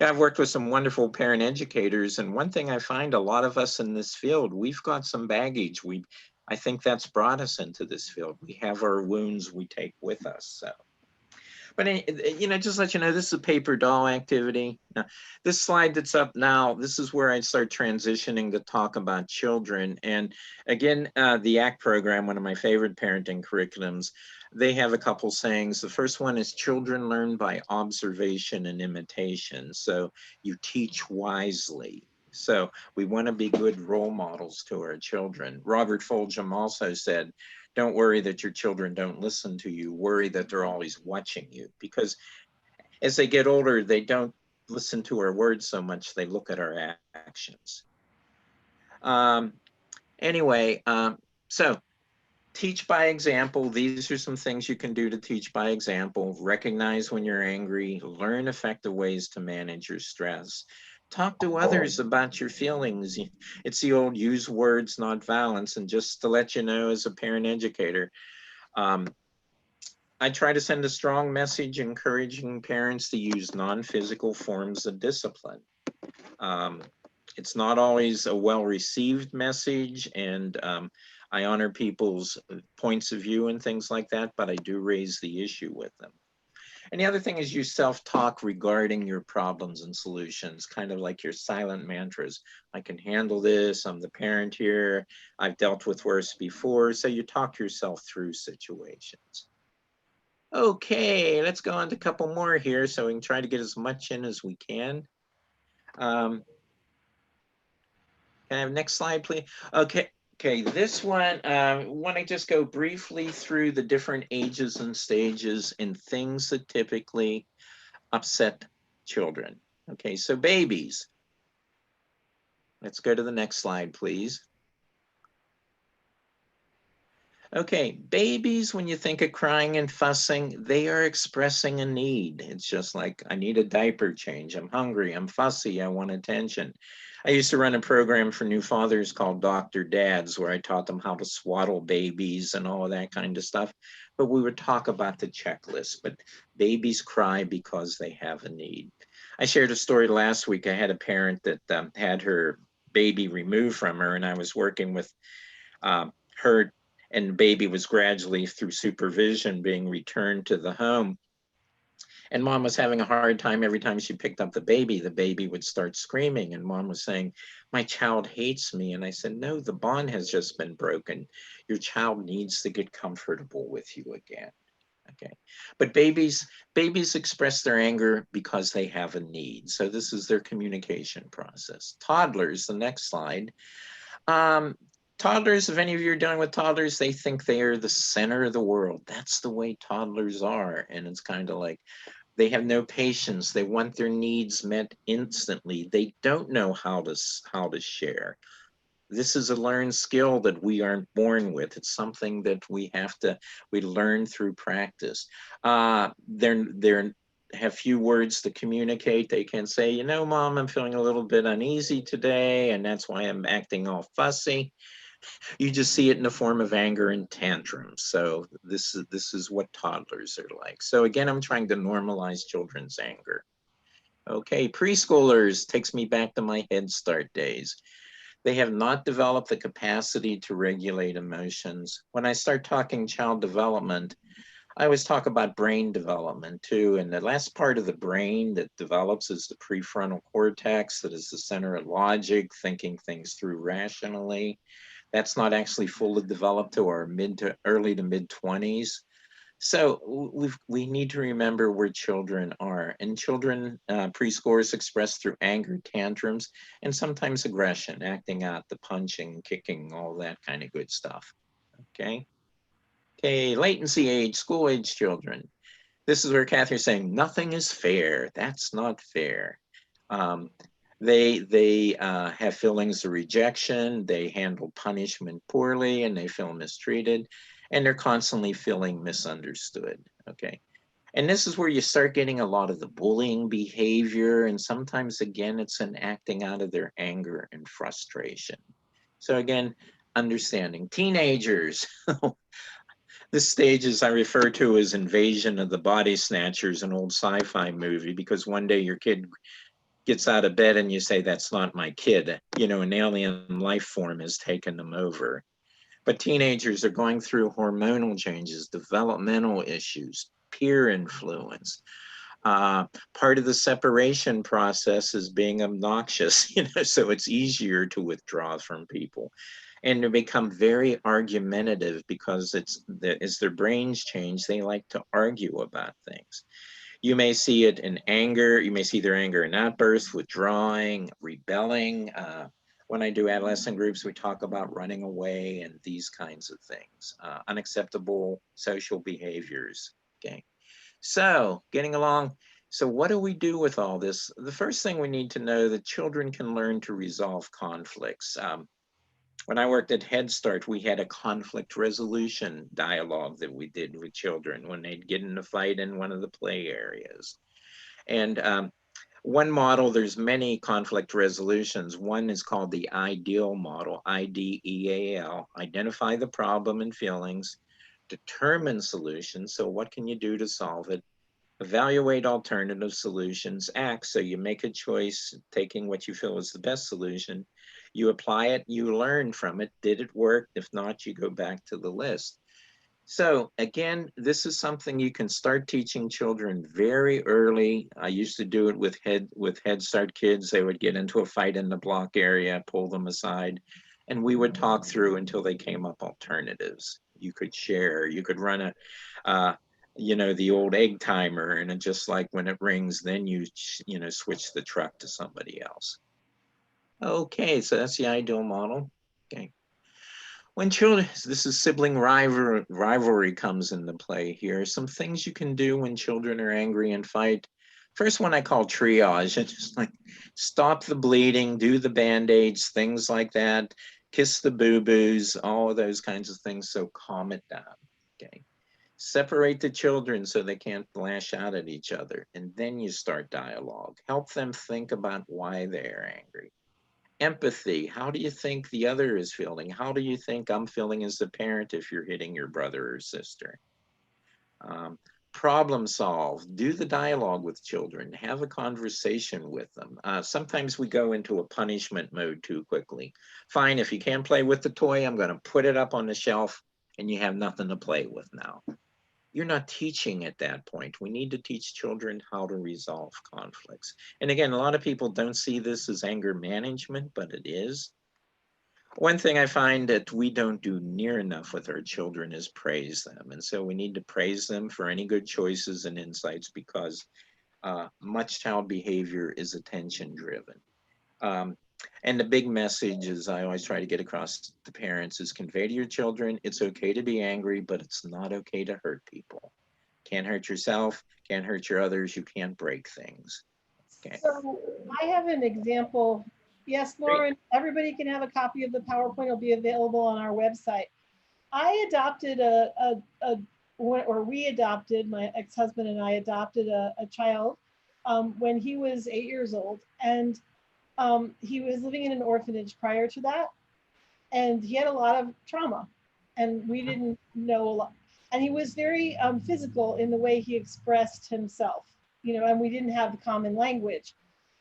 I've worked with some wonderful parent educators, and one thing I find, a lot of us in this field, we've got some baggage. I think that's brought us into this field. We have our wounds we take with us. So, But you know, just let you know, this is a paper doll activity. Now, this slide that's up now, this is where I start transitioning to talk about children. And again, the ACT program, one of my favorite parenting curriculums, they have a couple sayings. The first one is children learn by observation and imitation. So you teach wisely. So we want to be good role models to our children. Robert Fulghum also said, don't worry that your children don't listen to you, worry that they're always watching you, because as they get older, they don't listen to our words so much, they look at our actions. Anyway, so teach by example. These are some things you can do to teach by example. Recognize when you're angry, learn effective ways to manage your stress. Talk to others about your feelings. It's the old use words, not violence. And just to let you know, as a parent educator, I try to send a strong message encouraging parents to use non-physical forms of discipline. It's not always a well-received message, and I honor people's points of view and things like that, but I do raise the issue with them. And the other thing is you self-talk regarding your problems and solutions, kind of like your silent mantras. I can handle this, I'm the parent here, I've dealt with worse before. So you talk yourself through situations. Okay, let's go on to a couple more here so we can try to get as much in as we can. Can I have next slide, please? Okay, this one, want to just go briefly through the different ages and stages and things that typically upset children. Okay, so babies. Let's go to the next slide, please. Okay, babies, when you think of crying and fussing, they are expressing a need. It's just like, I need a diaper change, I'm hungry, I'm fussy, I want attention. I used to run a program for new fathers called Dr. Dads, where I taught them how to swaddle babies and all of that kind of stuff. But we would talk about the checklist, but babies cry because they have a need. I shared a story last week. I had a parent that had her baby removed from her, and I was working with her, and the baby was gradually, through supervision, being returned to the home. And mom was having a hard time. Every time she picked up the baby would start screaming. And mom was saying, my child hates me. And I said, no, the bond has just been broken. Your child needs to get comfortable with you again. Okay. But babies express their anger because they have a need. So this is their communication process. Toddlers, the next slide. Toddlers, if any of you are dealing with toddlers, they think they are the center of the world. That's the way toddlers are. And it's kind of like, they have no patience. They want their needs met instantly. They don't know how to share. This is a learned skill that we aren't born with. It's something that we learn through practice. They have few words to communicate. They can say, you know, mom, I'm feeling a little bit uneasy today, and that's why I'm acting all fussy. You just see it in the form of anger and tantrums. So this is what toddlers are like. So again, I'm trying to normalize children's anger. Okay, preschoolers takes me back to my Head Start days. They have not developed the capacity to regulate emotions. When I start talking child development, I always talk about brain development too. And the last part of the brain that develops is the prefrontal cortex, that is the center of logic, thinking things through rationally. That's not actually fully developed to our early to mid 20s. So we need to remember where children are. And children, preschoolers express through anger, tantrums, and sometimes aggression, acting out, the punching, kicking, all that kind of good stuff. Okay. Okay, latency age, school age children. This is where Kathy's saying, nothing is fair. That's not fair. They have feelings of rejection, they handle punishment poorly, and they feel mistreated, and they're constantly feeling misunderstood, okay? And this is where you start getting a lot of the bullying behavior, and sometimes, again, it's an acting out of their anger and frustration. So again, understanding. Teenagers, this stage is I refer to as Invasion of the Body Snatchers, an old sci-fi movie, because one day your kid gets out of bed and you say, that's not my kid, you know, an alien life form has taken them over. But teenagers are going through hormonal changes, developmental issues, peer influence. Part of the separation process is being obnoxious, so it's easier to withdraw from people and to become very argumentative because as their brains change, they like to argue about things. You may see it in anger. You may see their anger in outbursts, withdrawing, rebelling. When I do adolescent groups, we talk about running away and these kinds of things, unacceptable social behaviors. Okay. So getting along. So what do we do with all this? The first thing we need to know that children can learn to resolve conflicts. When I worked at Head Start, we had a conflict resolution dialogue that we did with children when they'd get in a fight in one of the play areas. And one model, there's many conflict resolutions. One is called the IDEAL model, IDEAL, identify the problem and feelings, determine solutions. So what can you do to solve it? Evaluate alternative solutions, act. So you make a choice, taking what you feel is the best solution. You apply it, you learn from it. Did it work? If not, you go back to the list. So again, this is something you can start teaching children very early. I used to do it with Head Start kids. They would get into a fight in the block area, pull them aside, and we would talk through until they came up alternatives. You could share, you could run the old egg timer, and just like when it rings, then you switch the truck to somebody else. Okay, so that's the ideal model. Okay. When children, this is sibling rivalry comes into play here. Some things you can do when children are angry and fight. First one I call triage. It's just like stop the bleeding, do the band-aids, things like that, kiss the boo-boos, all of those kinds of things. So calm it down. Okay. Separate the children so they can't lash out at each other. And then you start dialogue. Help them think about why they're angry. Empathy. How do you think the other is feeling? How do you think I'm feeling as a parent if you're hitting your brother or sister? Problem solve. Do the dialogue with children. Have a conversation with them. Sometimes we go into a punishment mode too quickly. Fine, if you can't play with the toy, I'm going to put it up on the shelf and you have nothing to play with now. You're not teaching at that point. We need to teach children how to resolve conflicts. And again, a lot of people don't see this as anger management, but it is. One thing I find that we don't do near enough with our children is praise them. And so we need to praise them for any good choices and insights because much child behavior is attention driven. And the big message is I always try to get across to parents is convey to your children, it's okay to be angry, but it's not okay to hurt people. Can't hurt yourself, can't hurt your others, you can't break things. Okay. So I have an example. Yes, Lauren, everybody can have a copy of the PowerPoint. It'll be available on our website. I adopted we adopted, my ex-husband and I adopted a child when he was 8 years old. And he was living in an orphanage prior to that, and he had a lot of trauma, and we didn't know a lot. And he was very physical in the way he expressed himself, and we didn't have the common language.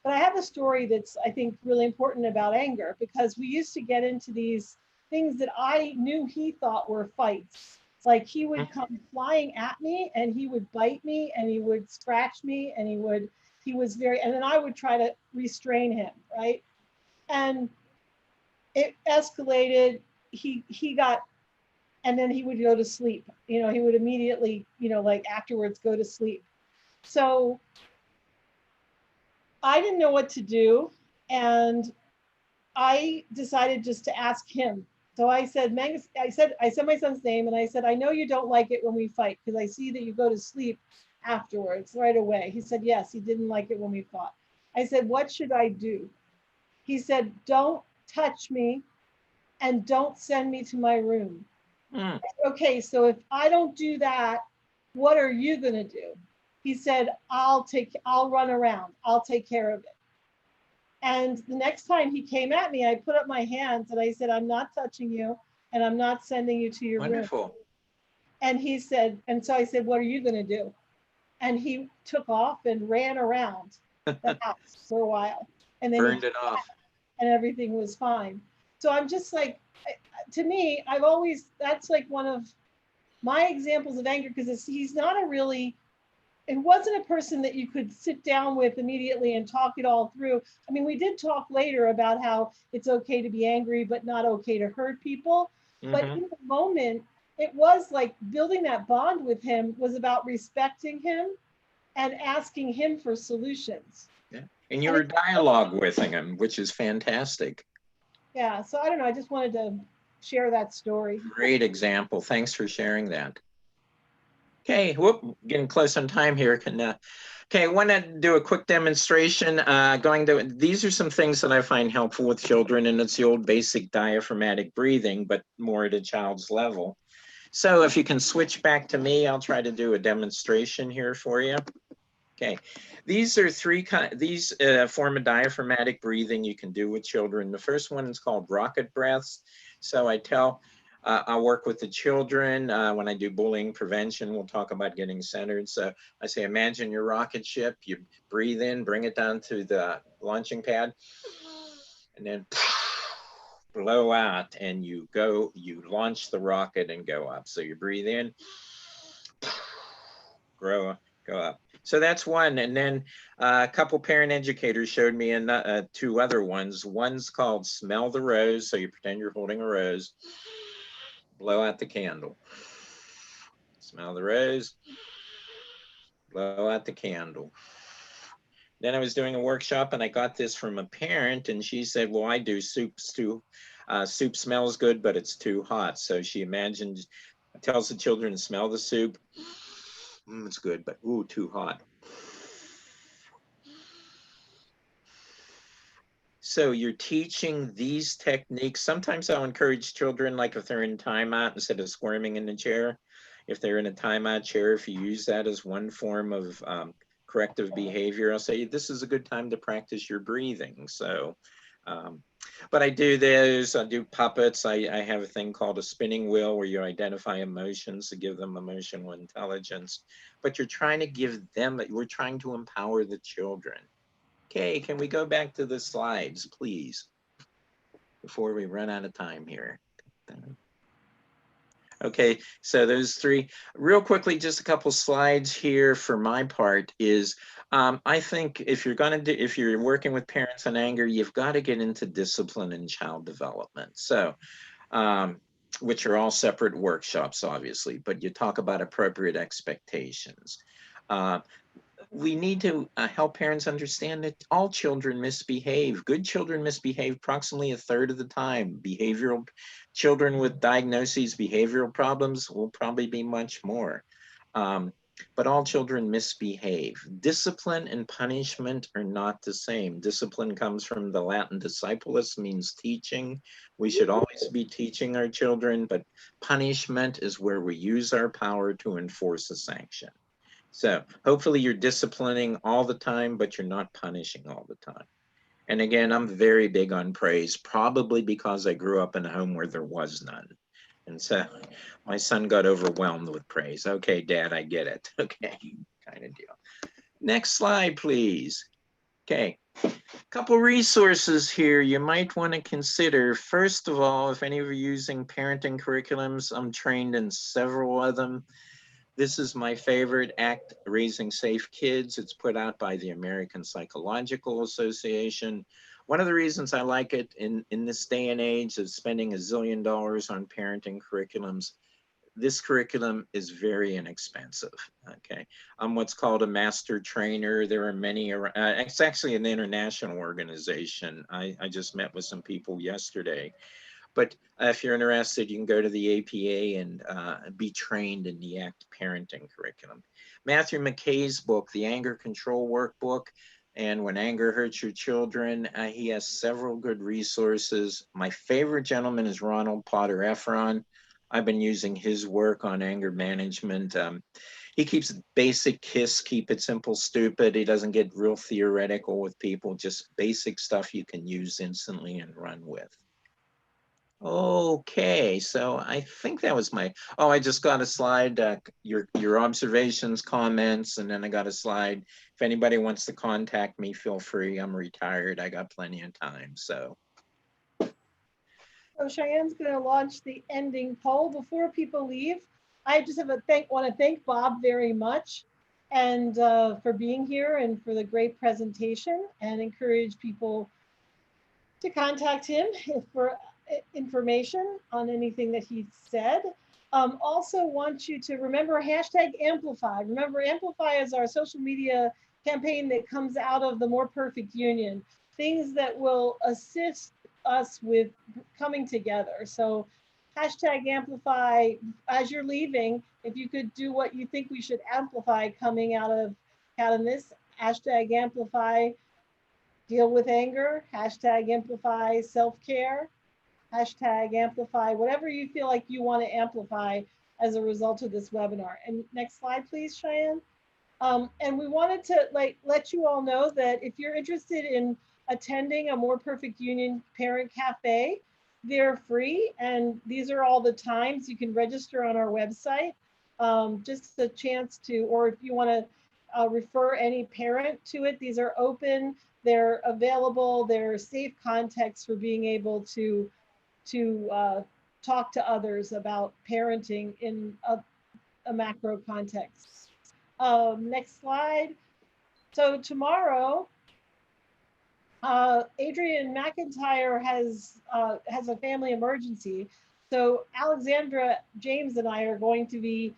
But I have a story that's, I think, really important about anger, because we used to get into these things that I knew he thought were fights. Like he would come flying at me and he would bite me and he would scratch me and and then I would try to restrain him, right? And it escalated. He got, and then he would go to sleep. He would immediately, like afterwards go to sleep. So I didn't know what to do. And I decided just to ask him. So I said, I said my son's name and I said, I know you don't like it when we fight because I see that you go to sleep afterwards right away. He said, yes, he didn't like it when we fought. I said, what should I do? He said, don't touch me and don't send me to my room. I said, okay, so if I don't do that, what are you going to do? He said, I'll run around. I'll take care of it. And the next time he came at me, I put up my hands and I said, I'm not touching you and I'm not sending you to your room. And he said, and so I said, what are you going to do? And he took off and ran around the house for a while. And then burned it off. And everything was fine. So I'm just like, to me, that's like one of my examples of anger, because he's not a really it wasn't a person that you could sit down with immediately and talk it all through. I mean, we did talk later about how it's okay to be angry, but not okay to hurt people. But in the moment, it was like building that bond with him was about respecting him and asking him for solutions. Yeah. And you were dialogue with him, which is fantastic. Yeah, so I don't know, I just wanted to share that story. Great example. Thanks for sharing that. Okay, whoop, getting close on time here. Okay, I want to do a quick demonstration. These are some things that I find helpful with children, and it's the old basic diaphragmatic breathing, but more at a child's level. So if you can switch back to me, I'll try to do a demonstration here for you. Okay, these are these form of diaphragmatic breathing you can do with children. The first one is called rocket breaths. So I'll work with the children. When I do bullying prevention, we'll talk about getting centered. So I say, imagine your rocket ship, you breathe in, bring it down to the launching pad, and then blow out, and you launch the rocket and go up. So you breathe in, go up. So that's one. And then a couple parent educators showed me two other ones. One's called smell the rose. So you pretend you're holding a rose, blow out the candle, smell the rose, blow out the candle. Then I was doing a workshop and I got this from a parent, and she said, well, I do soups too. Soup smells good, but it's too hot. So she tells the children to smell the soup. It's good, but ooh, too hot. So you're teaching these techniques. Sometimes I'll encourage children, like if they're in timeout, instead of squirming in the chair, if they're in a timeout chair, if you use that as one form of corrective behavior, I'll say, this is a good time to practice your breathing. So, but I do this, I do puppets. I have a thing called a spinning wheel where you identify emotions to give them emotional intelligence, but you're trying to give them, we're trying to empower the children. Okay, can we go back to the slides, please, before we run out of time here? Okay, so those three. Real quickly, just a couple slides here for my part is, I think if you're working with parents on anger, you've got to get into discipline and child development. So, which are all separate workshops, obviously, but you talk about appropriate expectations. We need to help parents understand that all children misbehave. Good children misbehave approximately a third of the time. Behavioral children with diagnoses, behavioral problems will probably be much more. But all children misbehave. Discipline and punishment are not the same. Discipline comes from the Latin discipulus, means teaching. We should always be teaching our children, but punishment is where we use our power to enforce a sanction. So hopefully you're disciplining all the time, but you're not punishing all the time. And again, I'm very big on praise, probably because I grew up in a home where there was none. And so my son got overwhelmed with praise. Okay, Dad, I get it. Okay, kind of deal. Next slide, please. Okay, a couple resources here you might want to consider. First of all, if any of you are using parenting curriculums, I'm trained in several of them. This is my favorite, ACT, Raising Safe Kids. It's put out by the American Psychological Association. One of the reasons I like it in this day and age of spending $1 zillion on parenting curriculums, this curriculum is very inexpensive, okay? I'm what's called a master trainer. There are many, it's actually an international organization. I just met with some people yesterday. But if you're interested, you can go to the APA and be trained in the ACT parenting curriculum. Matthew McKay's book, The Anger Control Workbook, and When Anger Hurts Your Children, he has several good resources. My favorite gentleman is Ronald Potter Efron. I've been using his work on anger management. He keeps basic KISS, keep it simple, stupid. He doesn't get real theoretical with people, just basic stuff you can use instantly and run with. Okay, so I think that was I just got a slide, your observations, comments, and then I got a slide. If anybody wants to contact me, feel free. I'm retired. I got plenty of time, so. So Cheyenne's going to launch the ending poll. Before people leave, I just want to thank Bob very much. and for being here and for the great presentation, and encourage people to contact him for information on anything that he said. Also want you to remember #Amplify. Remember, Amplify is our social media campaign that comes out of the More Perfect Union, things that will assist us with coming together. So #Amplify, as you're leaving, if you could do what you think we should amplify coming out of this, #Amplify deal with anger, #Amplify self-care, #Amplify whatever you feel like you want to amplify as a result of this webinar. And next slide, please, Cheyenne. And we wanted to let you all know that if you're interested in attending a More Perfect Union Parent Cafe, they're free, and these are all the times you can register on our website. Just a chance to, or if you want to refer any parent to it, these are open, they're available, they're safe contexts for being able to talk to others about parenting in a macro context. Next slide. So tomorrow, Adrian McIntyre has a family emergency. So Alexandra James and I are going to be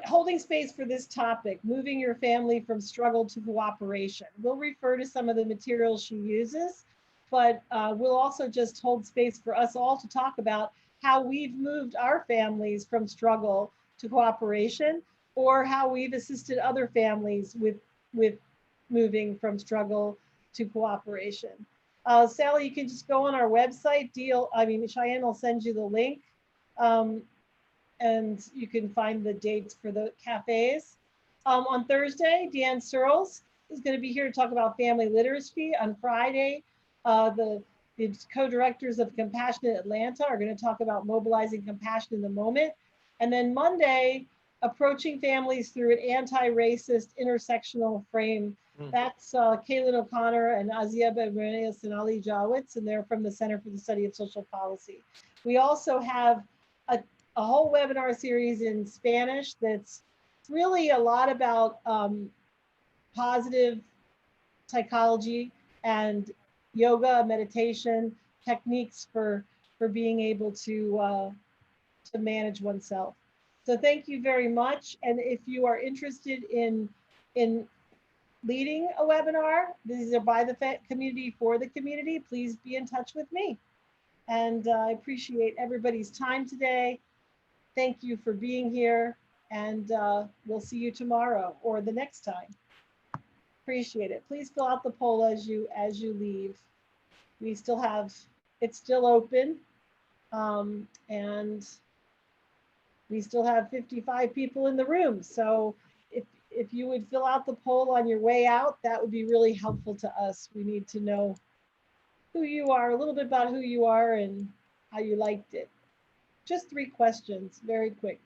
holding space for this topic, moving your family from struggle to cooperation. We'll refer to some of the materials she uses, but we'll also just hold space for us all to talk about how we've moved our families from struggle to cooperation, or how we've assisted other families with moving from struggle to cooperation. Sally, you can just go on our website, Cheyenne will send you the link, and you can find the dates for the cafes. On Thursday, Deanne Searles is going to be here to talk about family literacy. On Friday, the co-directors of Compassionate Atlanta are going to talk about mobilizing compassion in the moment. And then Monday, approaching families through an anti-racist intersectional frame. That's Kaylin O'Connor and Azieba Reyes and Ali Jawitz, and they're from the Center for the Study of Social Policy. We also have a whole webinar series in Spanish that's really a lot about positive psychology and yoga, meditation, techniques for being able to manage oneself. So thank you very much. And if you are interested in leading a webinar, these are by the community for the community, please be in touch with me. And I appreciate everybody's time today. Thank you for being here, and we'll see you tomorrow or the next time. Appreciate it. Please fill out the poll as you leave. We still have, it's still open, and we still have 55 people in the room. So if you would fill out the poll on your way out, that would be really helpful to us. We need to know who you are, a little bit about who you are and how you liked it. Just 3 questions, very quick.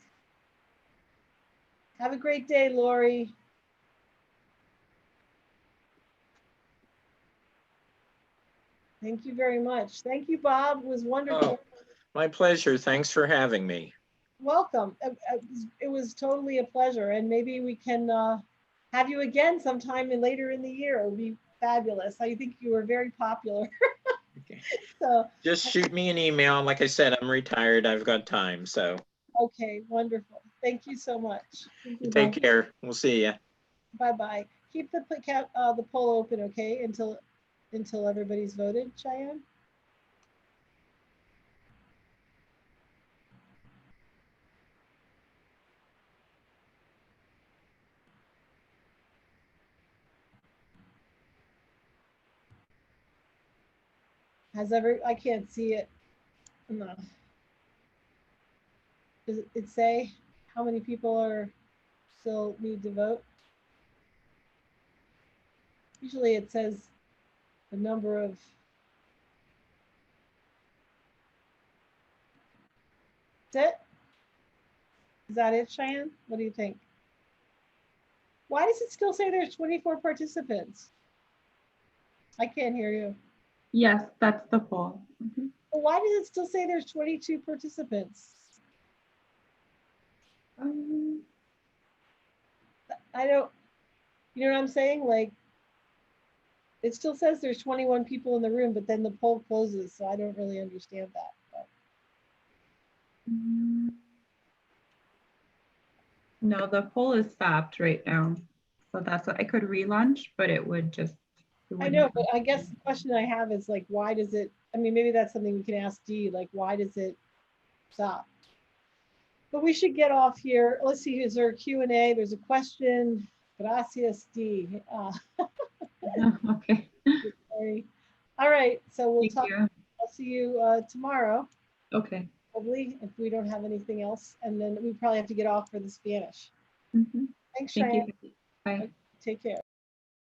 Have a great day, Lori. Thank you very much. Thank you, Bob. It was wonderful. Oh, my pleasure. Thanks for having me. Welcome. It was totally a pleasure, and maybe we can have you again sometime later in the year. It would be fabulous. I think you were very popular. Okay. So just shoot me an email. Like I said, I'm retired. I've got time. So okay, wonderful. Thank you so much. Take care. We'll see you. Bye-bye. Keep the poll open, okay, until everybody's voted, Cheyenne. I can't see it. No. Does it say how many people still need to vote? Usually it says the number of. That's it? Is that it, Cheyenne? What do you think? Why does it still say there's 24 participants? I can't hear you. Yes, that's the poll. Well, why does it still say there's 22 participants? I don't, You know what I'm saying? Like, it still says there's 21 people in the room, but then the poll closes, so I don't really understand that. But. No, the poll is stopped right now. So that's what I could relaunch, but it would just. I know, but I guess the question I have is like, why does it, I mean, maybe that's something we can ask Dee, like, why does it stop? But we should get off here. Let's see, is there a Q&A? There's a question. Gracias, Dee. Okay. Sorry. All right, so we'll Thank talk. you. I'll see you tomorrow, Okay. probably, if we don't have anything else. And then we probably have to get off for the Spanish. Mhm. Thanks, Thank Cheyenne. you. Bye. Take care.